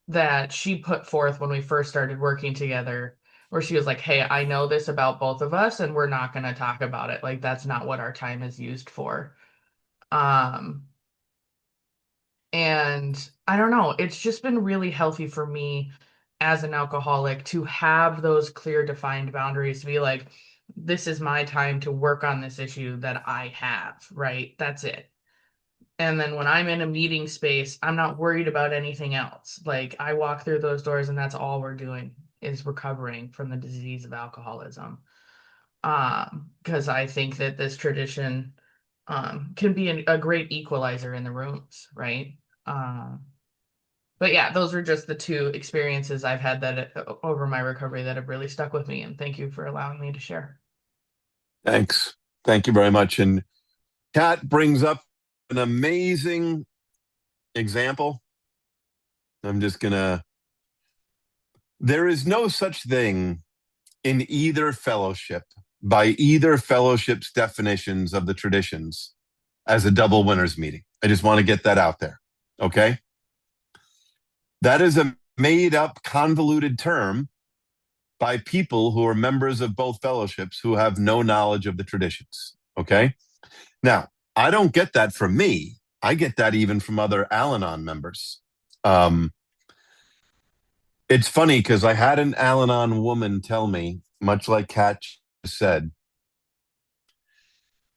that she put forth when we first started working together, where she was like, "Hey, I know this about both of us, and we're not going to talk about it. Like, that's not what our time is used for." Um, and I don't know, it's just been really healthy for me as an alcoholic to have those clear, defined boundaries to be like, this is my time to work on this issue that I have, right? That's it. And then when I'm in a meeting space, I'm not worried about anything else. Like I walk through those doors and that's all we're doing is recovering from the disease of alcoholism. Because I think that this tradition can be a great equalizer in the rooms, right? Um, but yeah, those are just the two experiences I've had that over my recovery that have really stuck with me. And thank you for allowing me to share. Thanks. Thank you very much. And Kat brings up an amazing example. I'm just gonna, there is no such thing in either fellowship, by either fellowship's definitions of the traditions, as a double winners meeting. I just want to get that out there. Okay. That is a made up, convoluted term by people who are members of both fellowships who have no knowledge of the traditions. Okay. Now, I don't get that from me. I get that even from other Al Anon members. Um, it's funny because I had an Al Anon woman tell me, much like Kat said,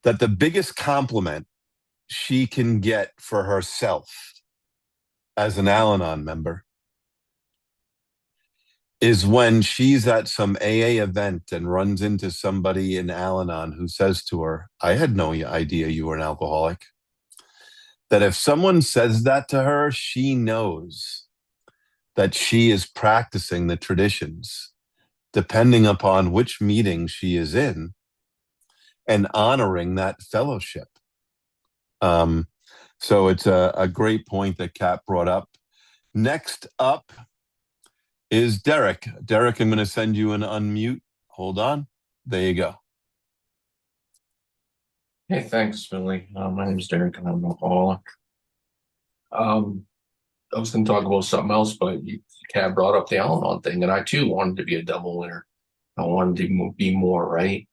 that the biggest compliment she can get for herself as an Al Anon member is when she's at some AA event and runs into somebody in Al Anon who says to her, "I had no idea you were an alcoholic." That if someone says that to her, she knows that she is practicing the traditions depending upon which meeting she is in and honoring that fellowship. Um, so it's a great point that Kat brought up. Next up is Derek. Derek, I'm going to send you an unmute. Hold on. There you go. Hey, thanks, Billy. My name's Derek, and I'm an alcoholic. Um, I was going to talk about something else, but you kind of brought up the Al-Anon thing, and I too wanted to be a double winner. I wanted to be more, right?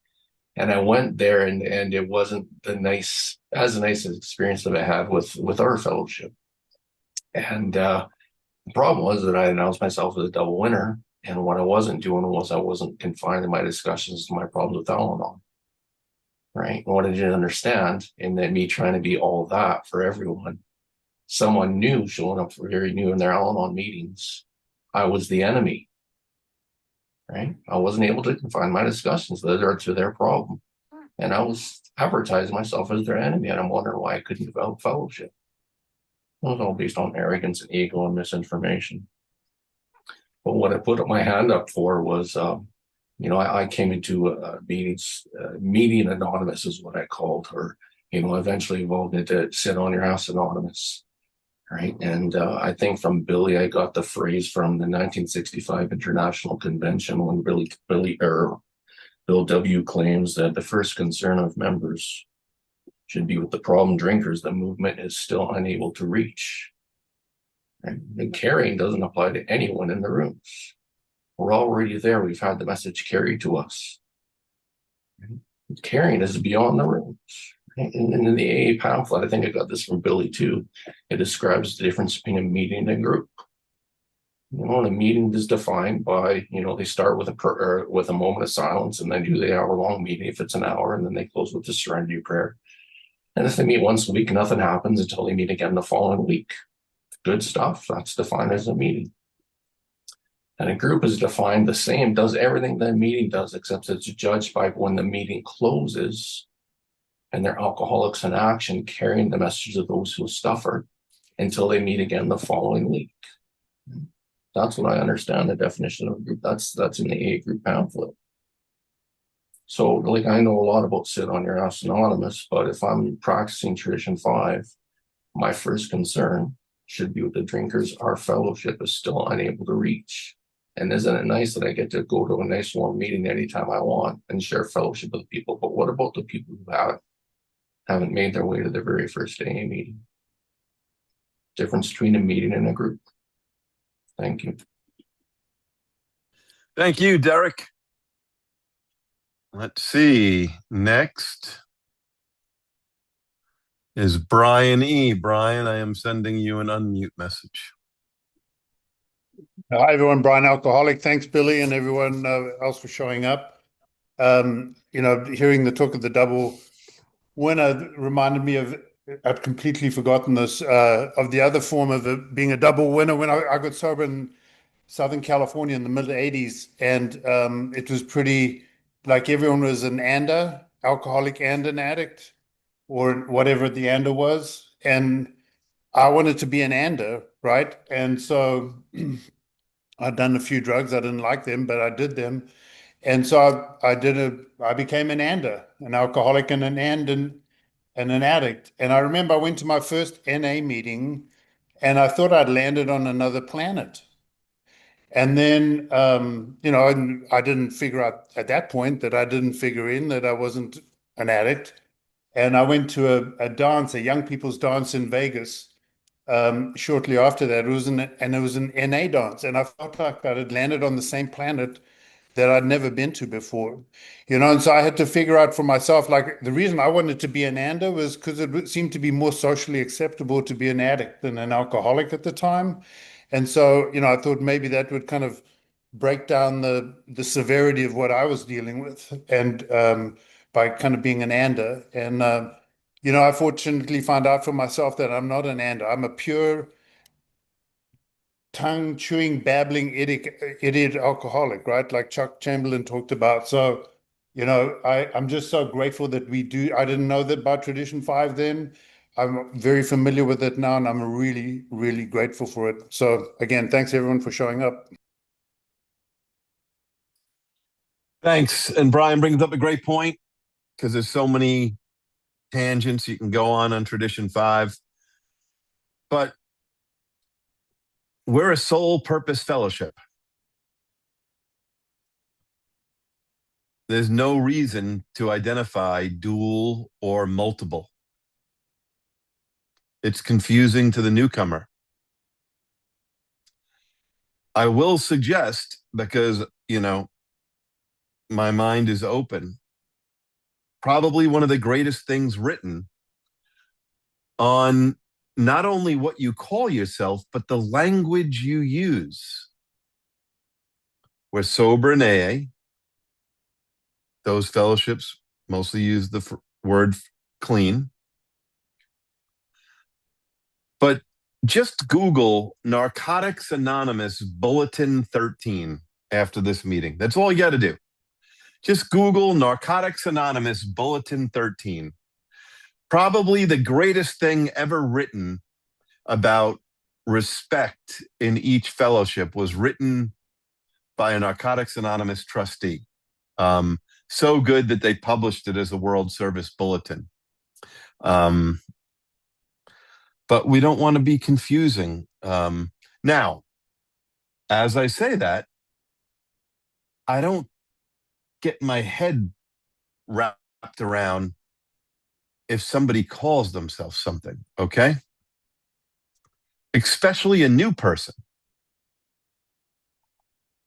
And I went there, and it wasn't as nice an experience that I had with our fellowship. And the problem was that I announced myself as a double winner, and what I wasn't doing was I wasn't confining my discussions to my problems with Al-Anon. Right. And what I didn't understand, and that me trying to be all that for everyone, someone new showing up for very new in their Al-Anon meetings, I was the enemy. Right. I wasn't able to confine my discussions to their problem. And I was advertising myself as their enemy. And I'm wondering why I couldn't develop fellowship. It was all based on arrogance and ego and misinformation. But what I put my hand up for was, I came into meetings, meeting anonymous is what I called her. Eventually evolved into sit on your ass anonymous, right? And I think from Billy, I got the phrase from the 1965 International Convention when Bill W. claims that the first concern of members should be with the problem drinkers the movement is still unable to reach. Right? And caring doesn't apply to anyone in the rooms. We're already there. We've had the message carried to us. Caring is beyond the rooms. And in the AA pamphlet, I think I got this from Billy too. It describes the difference between a meeting and a group. And a meeting is defined by, they start with with a moment of silence, and then do the hour-long meeting if it's an hour, and then they close with the serenity prayer. And if they meet once a week, nothing happens until they meet again the following week. Good stuff. That's defined as a meeting. And a group is defined the same, does everything that a meeting does, except it's judged by when the meeting closes and they're alcoholics in action, carrying the message of those who suffer until they meet again the following week. That's what I understand the definition of a group. That's in the AA group pamphlet. So, like, I know a lot about Sit on Your Ass Anonymous, but if I'm practicing Tradition 5, my first concern should be with the drinkers our fellowship is still unable to reach. And isn't it nice that I get to go to a nice warm meeting anytime I want and share fellowship with people? But what about the people who haven't made their way to their very first AA meeting? Difference between a meeting and a group. Thank you. Thank you, Derek. Let's see. Next is Brian E. Brian, I am sending you an unmute message. Hi, everyone. Brian, alcoholic. Thanks, Billy, and everyone else for showing up. Hearing the talk of the double winner reminded me of, I'd completely forgotten this, of the other form of being a double winner when I got sober in Southern California in the middle 80s. And it was pretty, like everyone was an ANDA, alcoholic and an addict, or whatever the ANDA was. And I wanted to be an ANDA, right? And so I'd done a few drugs. I didn't like them, but I did them. And so I became an ANDA, an alcoholic and and an addict. And I remember I went to my first NA meeting and I thought I'd landed on another planet. And then, and I didn't figure out at that point that I didn't figure in that I wasn't an addict. And I went to a dance, a young people's dance in Vegas shortly after that. It was an NA dance, and I felt like I had landed on the same planet that I'd never been to before, and so I had to figure out for myself, like the reason I wanted to be an ANDA was because it seemed to be more socially acceptable to be an addict than an alcoholic at the time. And so, I thought maybe that would kind of break down the severity of what I was dealing with, and by kind of being an ANDA. And I fortunately found out for myself that I'm not an ANDA. I'm a pure tongue chewing, babbling idiot alcoholic, right? Like Chuck Chamberlain talked about. So, I'm just so grateful that we do. I didn't know that about Tradition 5 then. I'm very familiar with it now, and I'm really, really grateful for it. So again, thanks everyone for showing up. Thanks. And Brian brings up a great point because there's so many tangents you can go on Tradition 5. But we're a sole purpose fellowship. There's no reason to identify dual or multiple. It's confusing to the newcomer. I will suggest, because, my mind is open, probably one of the greatest things written on not only what you call yourself, but the language you use. We're sober in AA. Those fellowships mostly use the word clean. But just Google Narcotics Anonymous Bulletin 13 after this meeting. That's all you got to do. Just Google Narcotics Anonymous Bulletin 13. Probably the greatest thing ever written about respect in each fellowship was written by a Narcotics Anonymous trustee. So good that they published it as a World Service Bulletin. But we don't want to be confusing. Now, as I say that, I don't get my head wrapped around if somebody calls themselves something, okay? Especially a new person.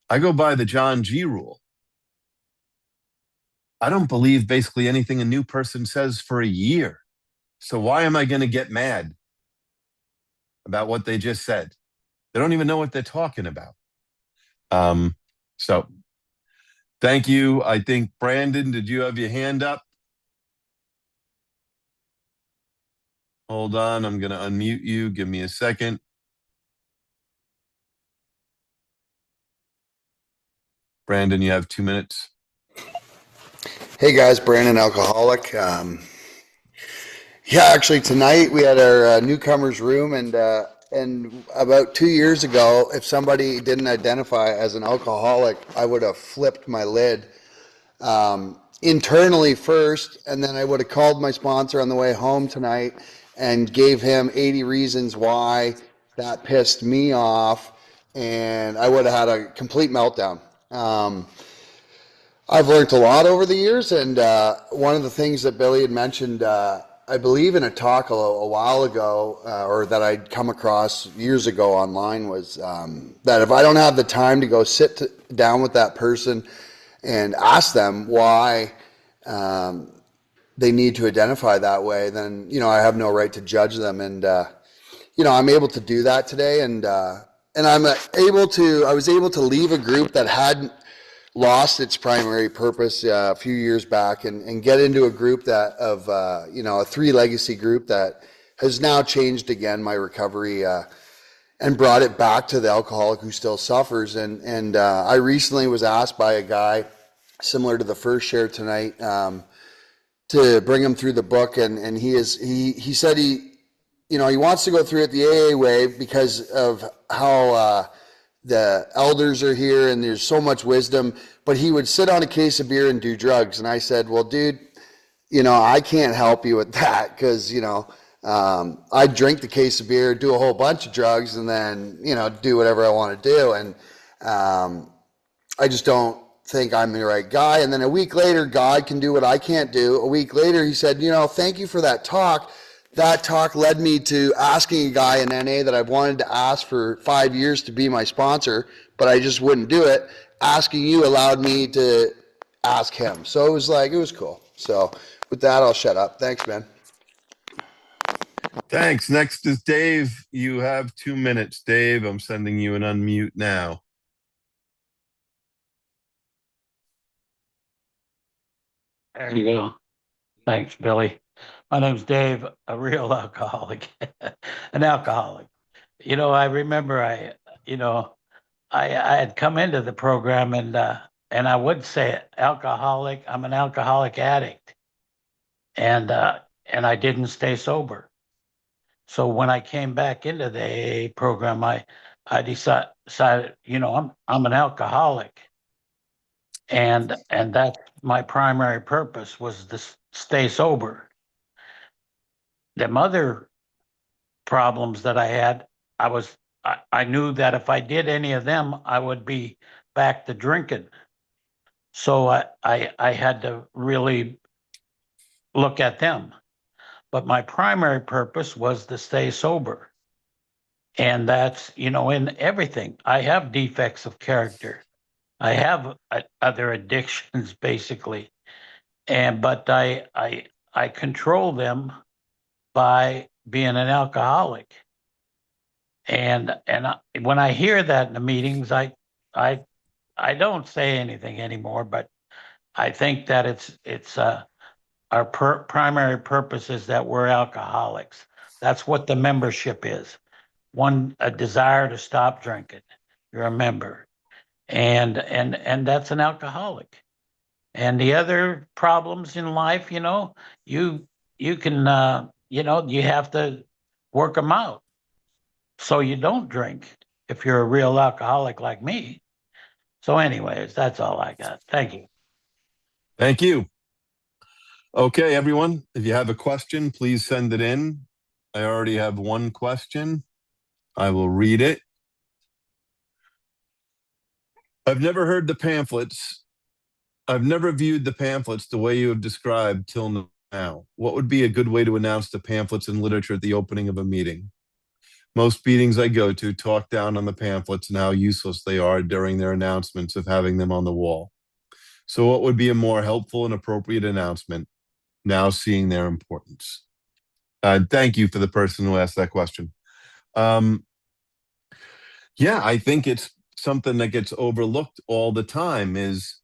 I go by the John G. rule. I don't believe basically anything a new person says for a year. So why am I going to get mad about what they just said? They don't even know what they're talking about. So thank you. I think, Brandon, did you have your hand up? Hold on. I'm going to unmute you. Give me a second. Brandon, you have 2 minutes. Hey guys, Brandon, alcoholic. Yeah, actually tonight we had our newcomers room, and about 2 years ago, if somebody didn't identify as an alcoholic, I would have flipped my lid internally first, and then I would have called my sponsor on the way home tonight and gave him 80 reasons why that pissed me off, and I would have had a complete meltdown. I've learned a lot over the years, and one of the things that Billy had mentioned, I believe in a talk a while ago, or that I'd come across years ago online, was that if I don't have the time to go sit down with that person and ask them why they need to identify that way, then I have no right to judge them. And I'm able to do that today, and I was able to leave a group that hadn't lost its primary purpose a few years back, and get into a group a 3 legacy group that has now changed again my recovery, and brought it back to the alcoholic who still suffers. And I recently was asked by a guy similar to the first share tonight, to bring him through the book, and he said he wants to go through it the AA way because of how the elders are here and there's so much wisdom, but he would sit on a case of beer and do drugs. And I said, well, dude, I can't help you with that, because I drink the case of beer, do a whole bunch of drugs, and then do whatever I want to do. And I just don't think I'm the right guy. And then a week later, God can do what I can't do. A week later, he said, thank you for that talk. That talk led me to asking a guy in NA that I've wanted to ask for 5 years to be my sponsor, but I just wouldn't do it. Asking you allowed me to ask him. So it was cool. So with that, I'll shut up. Thanks, man. Thanks. Next is Dave. You have 2 minutes, Dave. I'm sending you an unmute now. There you go. Thanks, Billy. My name's Dave, a real alcoholic, an alcoholic. I remember I had come into the program, and I would say alcoholic. I'm an alcoholic addict, and I didn't stay sober. So when I came back into the AA program, I decided, I'm an alcoholic, and that's my primary purpose, was to stay sober. Them other problems that I had, I knew that if I did any of them, I would be back to drinking. So I had to really look at them. But my primary purpose was to stay sober. And that's, in everything. I have defects of character. I have other addictions, basically. But I control them by being an alcoholic. And when I hear that in the meetings, I don't say anything anymore. But I think that it's our primary purpose is that we're alcoholics. That's what the membership is. A desire to stop drinking. You're a member, and that's an alcoholic. And the other problems in life, you can you have to work them out, so you don't drink if you're a real alcoholic like me. So anyways, that's all I got. Thank you. Thank you. Okay, everyone, if you have a question, please send it in. I already have one question. I will read it. I've never heard the pamphlets. I've never viewed the pamphlets the way you have described till now. What would be a good way to announce the pamphlets in literature at the opening of a meeting? Most meetings I go to talk down on the pamphlets and how useless they are during their announcements of having them on the wall. So what would be a more helpful and appropriate announcement now seeing their importance? Thank you for the person who asked that question. Yeah, I think it's something that gets overlooked all the time is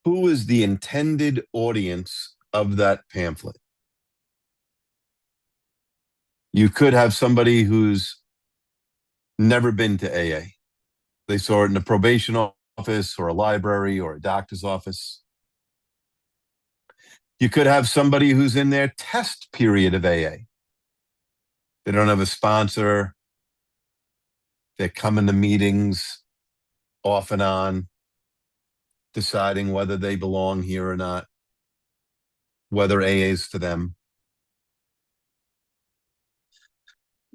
who is the intended audience of that pamphlet? You could have somebody who's never been to AA. They saw it in a probation office or a library or a doctor's office. You could have somebody who's in their test period of AA. They don't have a sponsor. They're coming to meetings off and on, deciding whether they belong here or not, whether AA is for them.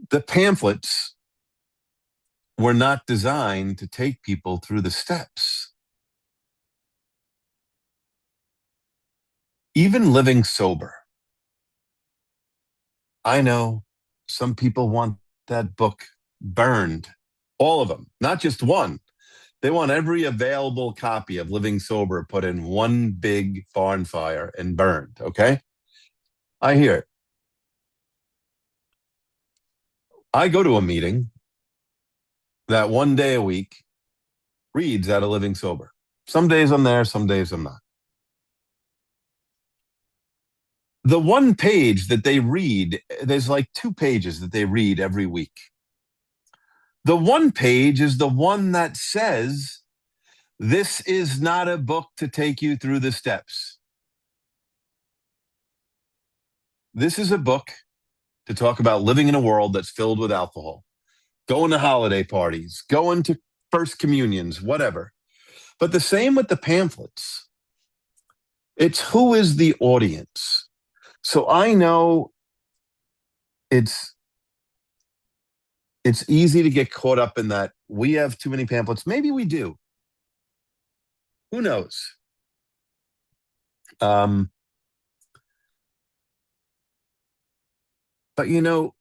The pamphlets were not designed to take people through the steps. Even living sober. I know some people want that book burned, all of them, not just one. They want every available copy of Living Sober put in one big barn fire and burned, okay? I hear it. I go to a meeting that one day a week reads out of Living Sober. Some days I'm there, some days I'm not. The one page that they read, there's like 2 pages that they read every week. The one page is the one that says, this is not a book to take you through the steps. This is a book to talk about living in a world that's filled with alcohol, going to holiday parties, going to first communions, whatever. But the same with the pamphlets. It's who is the audience. So I know it's easy to get caught up in that we have too many pamphlets. Maybe we do. Who knows? But you know,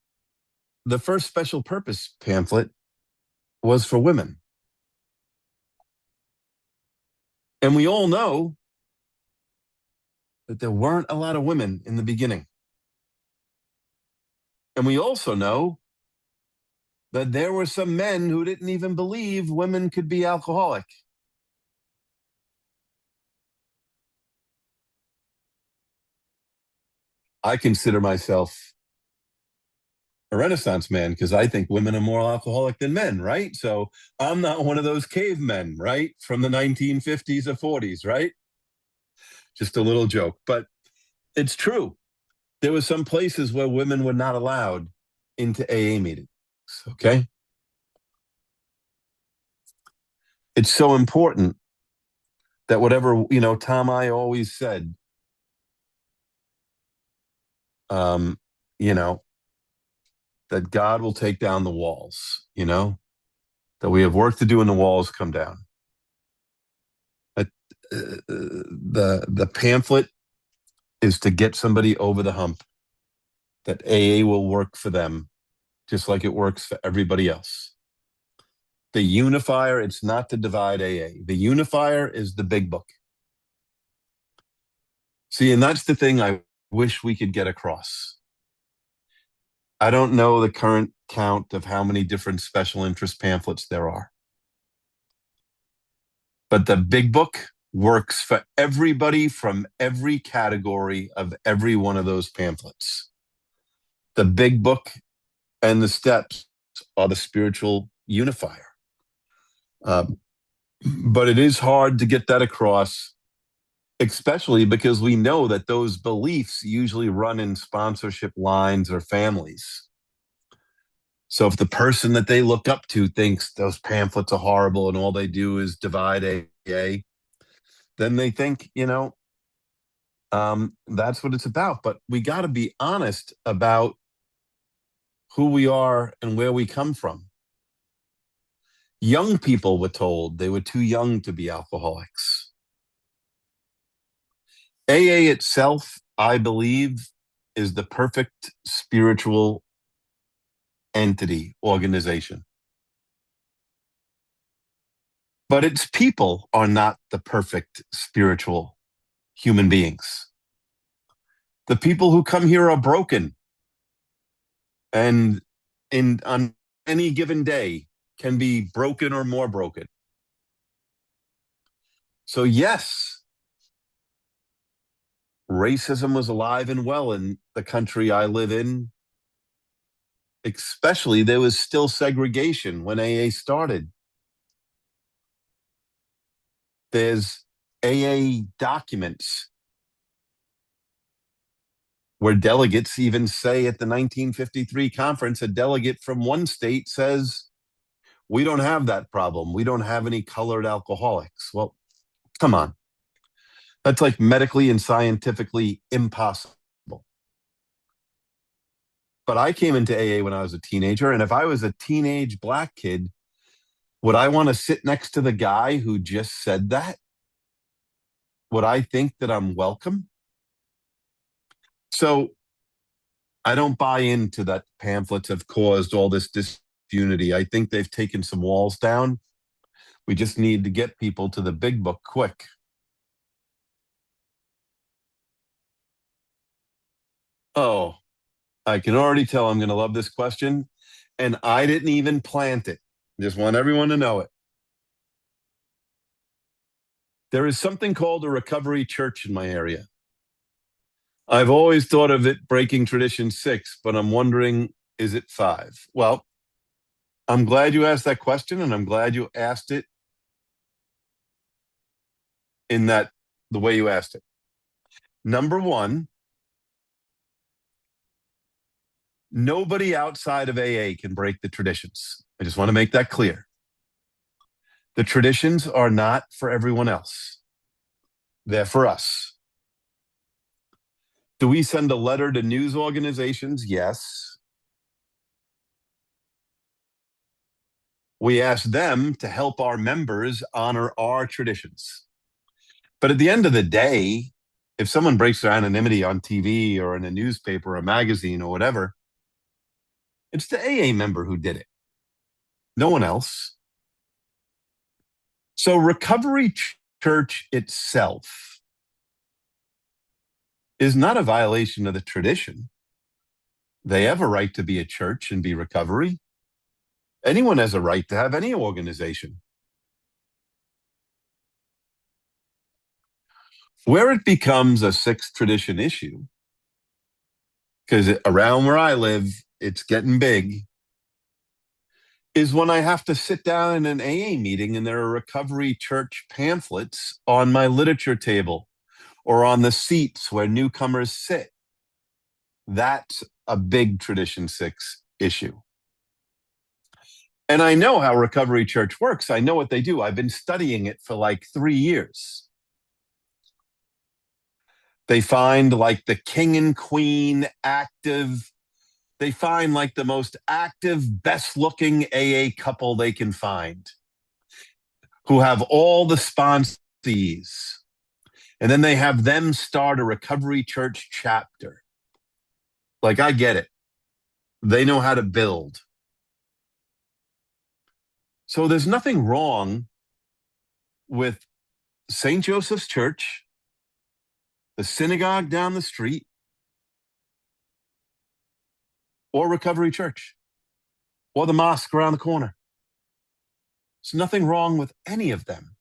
the first special purpose pamphlet was for women. And we all know that there weren't a lot of women in the beginning. And we also know that there were some men who didn't even believe women could be alcoholic. I consider myself a Renaissance man because I think women are more alcoholic than men, right? So I'm not one of those cavemen, right? From the 1950s or 40s, right? Just a little joke, but it's true. There were some places where women were not allowed into AA meetings, okay? It's so important that whatever, Tom, I always said, you know, that God will take down the walls, that we have work to do and the walls come down. But the pamphlet is to get somebody over the hump, that AA will work for them just like it works for everybody else. The unifier, it's not to divide AA. The unifier is the big book. See, and that's the thing I wish we could get across. I don't know the current count of how many different special interest pamphlets there are. But the big book works for everybody from every category of every one of those pamphlets. The big book and the steps are the spiritual unifier. But it is hard to get that across, especially because we know that those beliefs usually run in sponsorship lines or families. So if the person that they look up to thinks those pamphlets are horrible and all they do is divide AA, then they think, that's what it's about. But we got to be honest about who we are and where we come from. Young people were told they were too young to be alcoholics. AA itself, I believe, is the perfect spiritual entity, organization. But its people are not the perfect spiritual human beings. The people who come here are broken, and on any given day can be broken or more broken. So yes, racism was alive and well in the country I live in. Especially, there was still segregation when AA started. There's AA documents where delegates even say at the 1953 conference, a delegate from one state says, we don't have that problem. We don't have any colored alcoholics. Well, come on. That's like medically and scientifically impossible. But I came into AA when I was a teenager, and if I was a teenage Black kid, would I want to sit next to the guy who just said that? Would I think that I'm welcome? So I don't buy into that pamphlets have caused all this disunity. I think they've taken some walls down. We just need to get people to the big book quick. Oh, I can already tell I'm going to love this question. And I didn't even plant it. Just want everyone to know it. There is something called a recovery church in my area. I've always thought of it breaking tradition 6, but I'm wondering, is it 5? Well, I'm glad you asked that question, and I'm glad you asked it in the way you asked it. Number one, nobody outside of AA can break the traditions. I just want to make that clear. The traditions are not for everyone else. They're for us. Do we send a letter to news organizations? Yes. We ask them to help our members honor our traditions. But at the end of the day, if someone breaks their anonymity on TV or in a newspaper or a magazine or whatever, it's the AA member who did it, no one else. So Recovery Church itself is not a violation of the tradition. They have a right to be a church and be recovery. Anyone has a right to have any organization. Where it becomes a sixth tradition issue, because around where I live, it's getting big, is when I have to sit down in an AA meeting and there are Recovery Church pamphlets on my literature table or on the seats where newcomers sit. That's a big Tradition 6 issue. And I know how Recovery Church works. I know what they do. I've been studying it for like 3 years. They find like the king and queen active. They find like the most active, best looking AA couple they can find who have all the sponsees. And then they have them start a Recovery Church chapter. Like, I get it. They know how to build. So there's nothing wrong with St. Joseph's Church, the synagogue down the street, or Recovery Church, or the mosque around the corner. There's nothing wrong with any of them.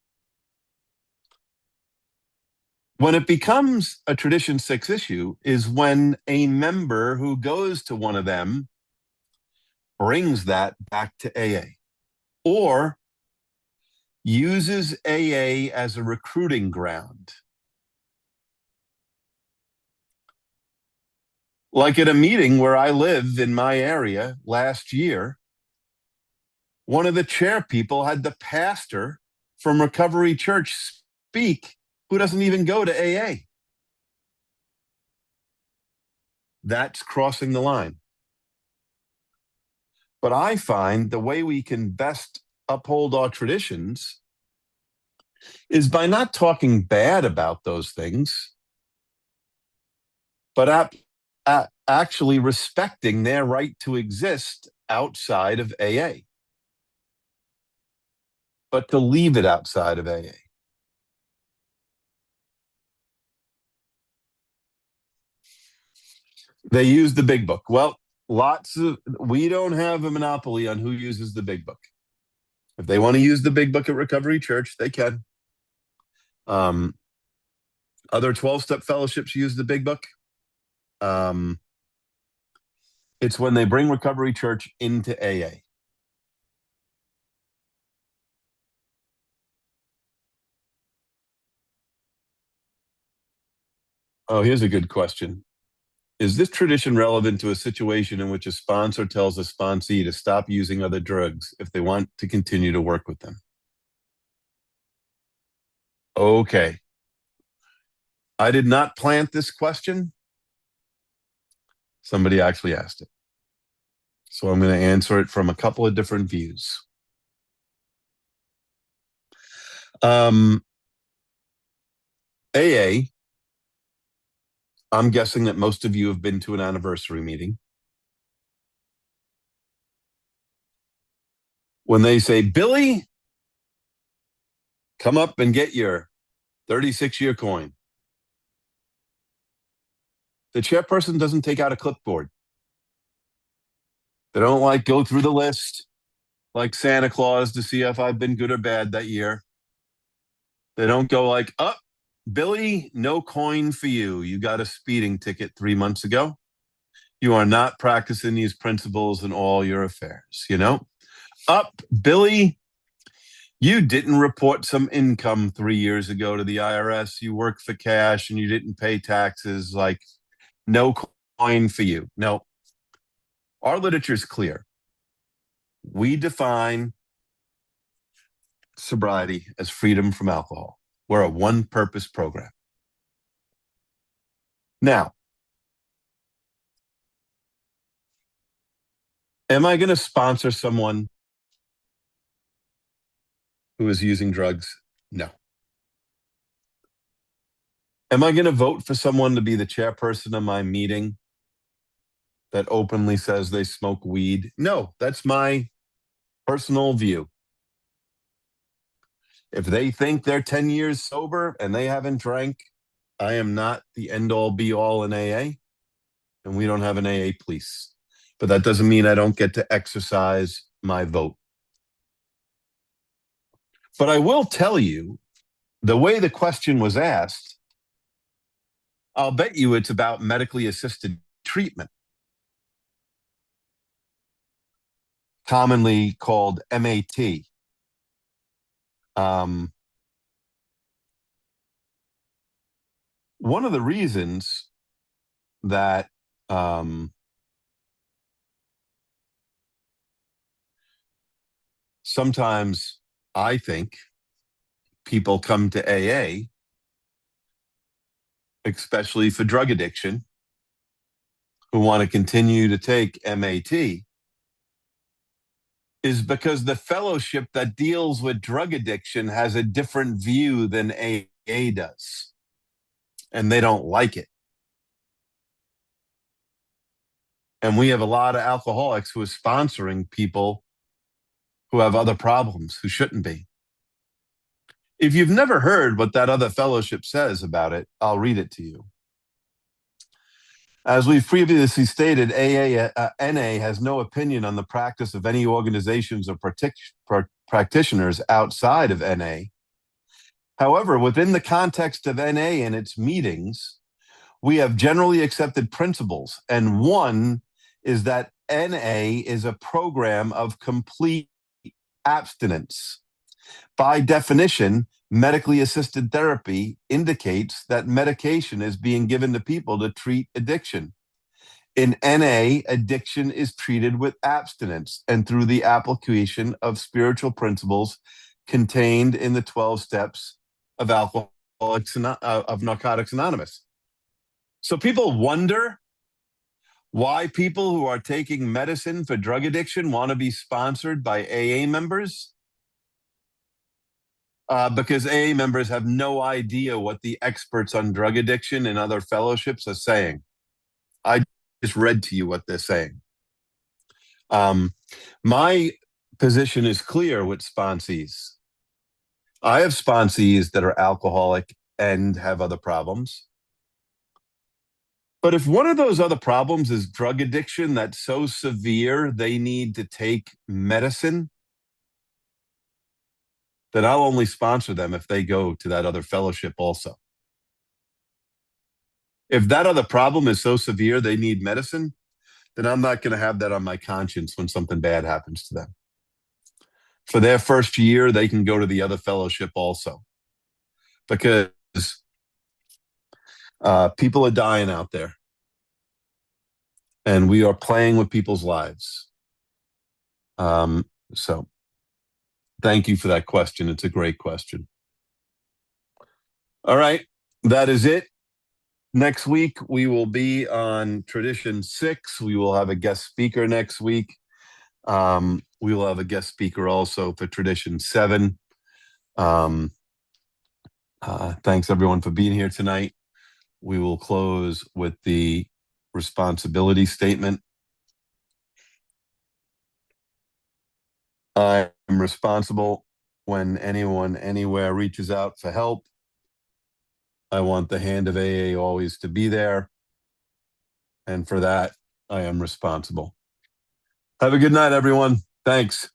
When it becomes a Tradition 6 issue is when a member who goes to one of them brings that back to AA or uses AA as a recruiting ground. Like at a meeting where I live in my area last year, one of the chair people had the pastor from Recovery Church speak who doesn't even go to AA. That's crossing the line. But I find the way we can best uphold our traditions is by not talking bad about those things, but actually respecting their right to exist outside of AA. but to leave it outside of AA. They use the big book. Well, we don't have a monopoly on who uses the big book. If they want to use the big book at Recovery Church, they can. Other 12-step fellowships use the big book. It's when they bring Recovery Church into AA. Oh, here's a good question. Is this tradition relevant to a situation in which a sponsor tells a sponsee to stop using other drugs if they want to continue to work with them? Okay. I did not plant this question. Somebody actually asked it. So I'm going to answer it from a couple of different views. AA, I'm guessing that most of you have been to an anniversary meeting. When they say, Billy, come up and get your 36-year coin, the chairperson doesn't take out a clipboard. They don't go through the list like Santa Claus to see if I've been good or bad that year. They don't go Billy, no coin for you. You got a speeding ticket 3 months ago. You are not practicing these principles in all your affairs, Billy, you didn't report some income 3 years ago to the IRS. You work for cash and you didn't pay taxes. No coin for you. No. Our literature is clear. We define sobriety as freedom from alcohol. We're a one-purpose program. Now, am I going to sponsor someone who is using drugs? No. Am I going to vote for someone to be the chairperson of my meeting that openly says they smoke weed? No, that's my personal view. If they think they're 10 years sober and they haven't drank, I am not the end-all be-all in AA, and we don't have an AA police. But that doesn't mean I don't get to exercise my vote. But I will tell you, the way the question was asked, I'll bet you it's about medically assisted treatment, commonly called MAT. One of the reasons that sometimes I think people come to AA, especially for drug addiction, who want to continue to take MAT, is because the fellowship that deals with drug addiction has a different view than AA does, and they don't like it. And we have a lot of alcoholics who are sponsoring people who have other problems, who shouldn't be. If you've never heard what that other fellowship says about it, I'll read it to you. As we've previously stated, NA has no opinion on the practice of any organizations or practitioners outside of NA. However, within the context of NA and its meetings, we have generally accepted principles, and one is that NA is a program of complete abstinence. By definition, medically assisted therapy indicates that medication is being given to people to treat addiction. In NA, addiction is treated with abstinence and through the application of spiritual principles contained in the 12 steps of Narcotics Anonymous. So people wonder why people who are taking medicine for drug addiction want to be sponsored by AA members. Because AA members have no idea what the experts on drug addiction and other fellowships are saying. I just read to you what they're saying. My position is clear with sponsees. I have sponsees that are alcoholic and have other problems. But if one of those other problems is drug addiction that's so severe they need to take medicine, then I'll only sponsor them if they go to that other fellowship also. If that other problem is so severe they need medicine, then I'm not going to have that on my conscience when something bad happens to them. For their first year, they can go to the other fellowship also. Because people are dying out there. And we are playing with people's lives. So thank you for that question. It's a great question. All right, that is it. Next week, we will be on Tradition 6. We will have a guest speaker next week. We will have a guest speaker also for Tradition 7. Thanks, everyone, for being here tonight. We will close with the responsibility statement. I am responsible when anyone anywhere reaches out for help. I want the hand of AA always to be there. And for that, I am responsible. Have a good night, everyone. Thanks.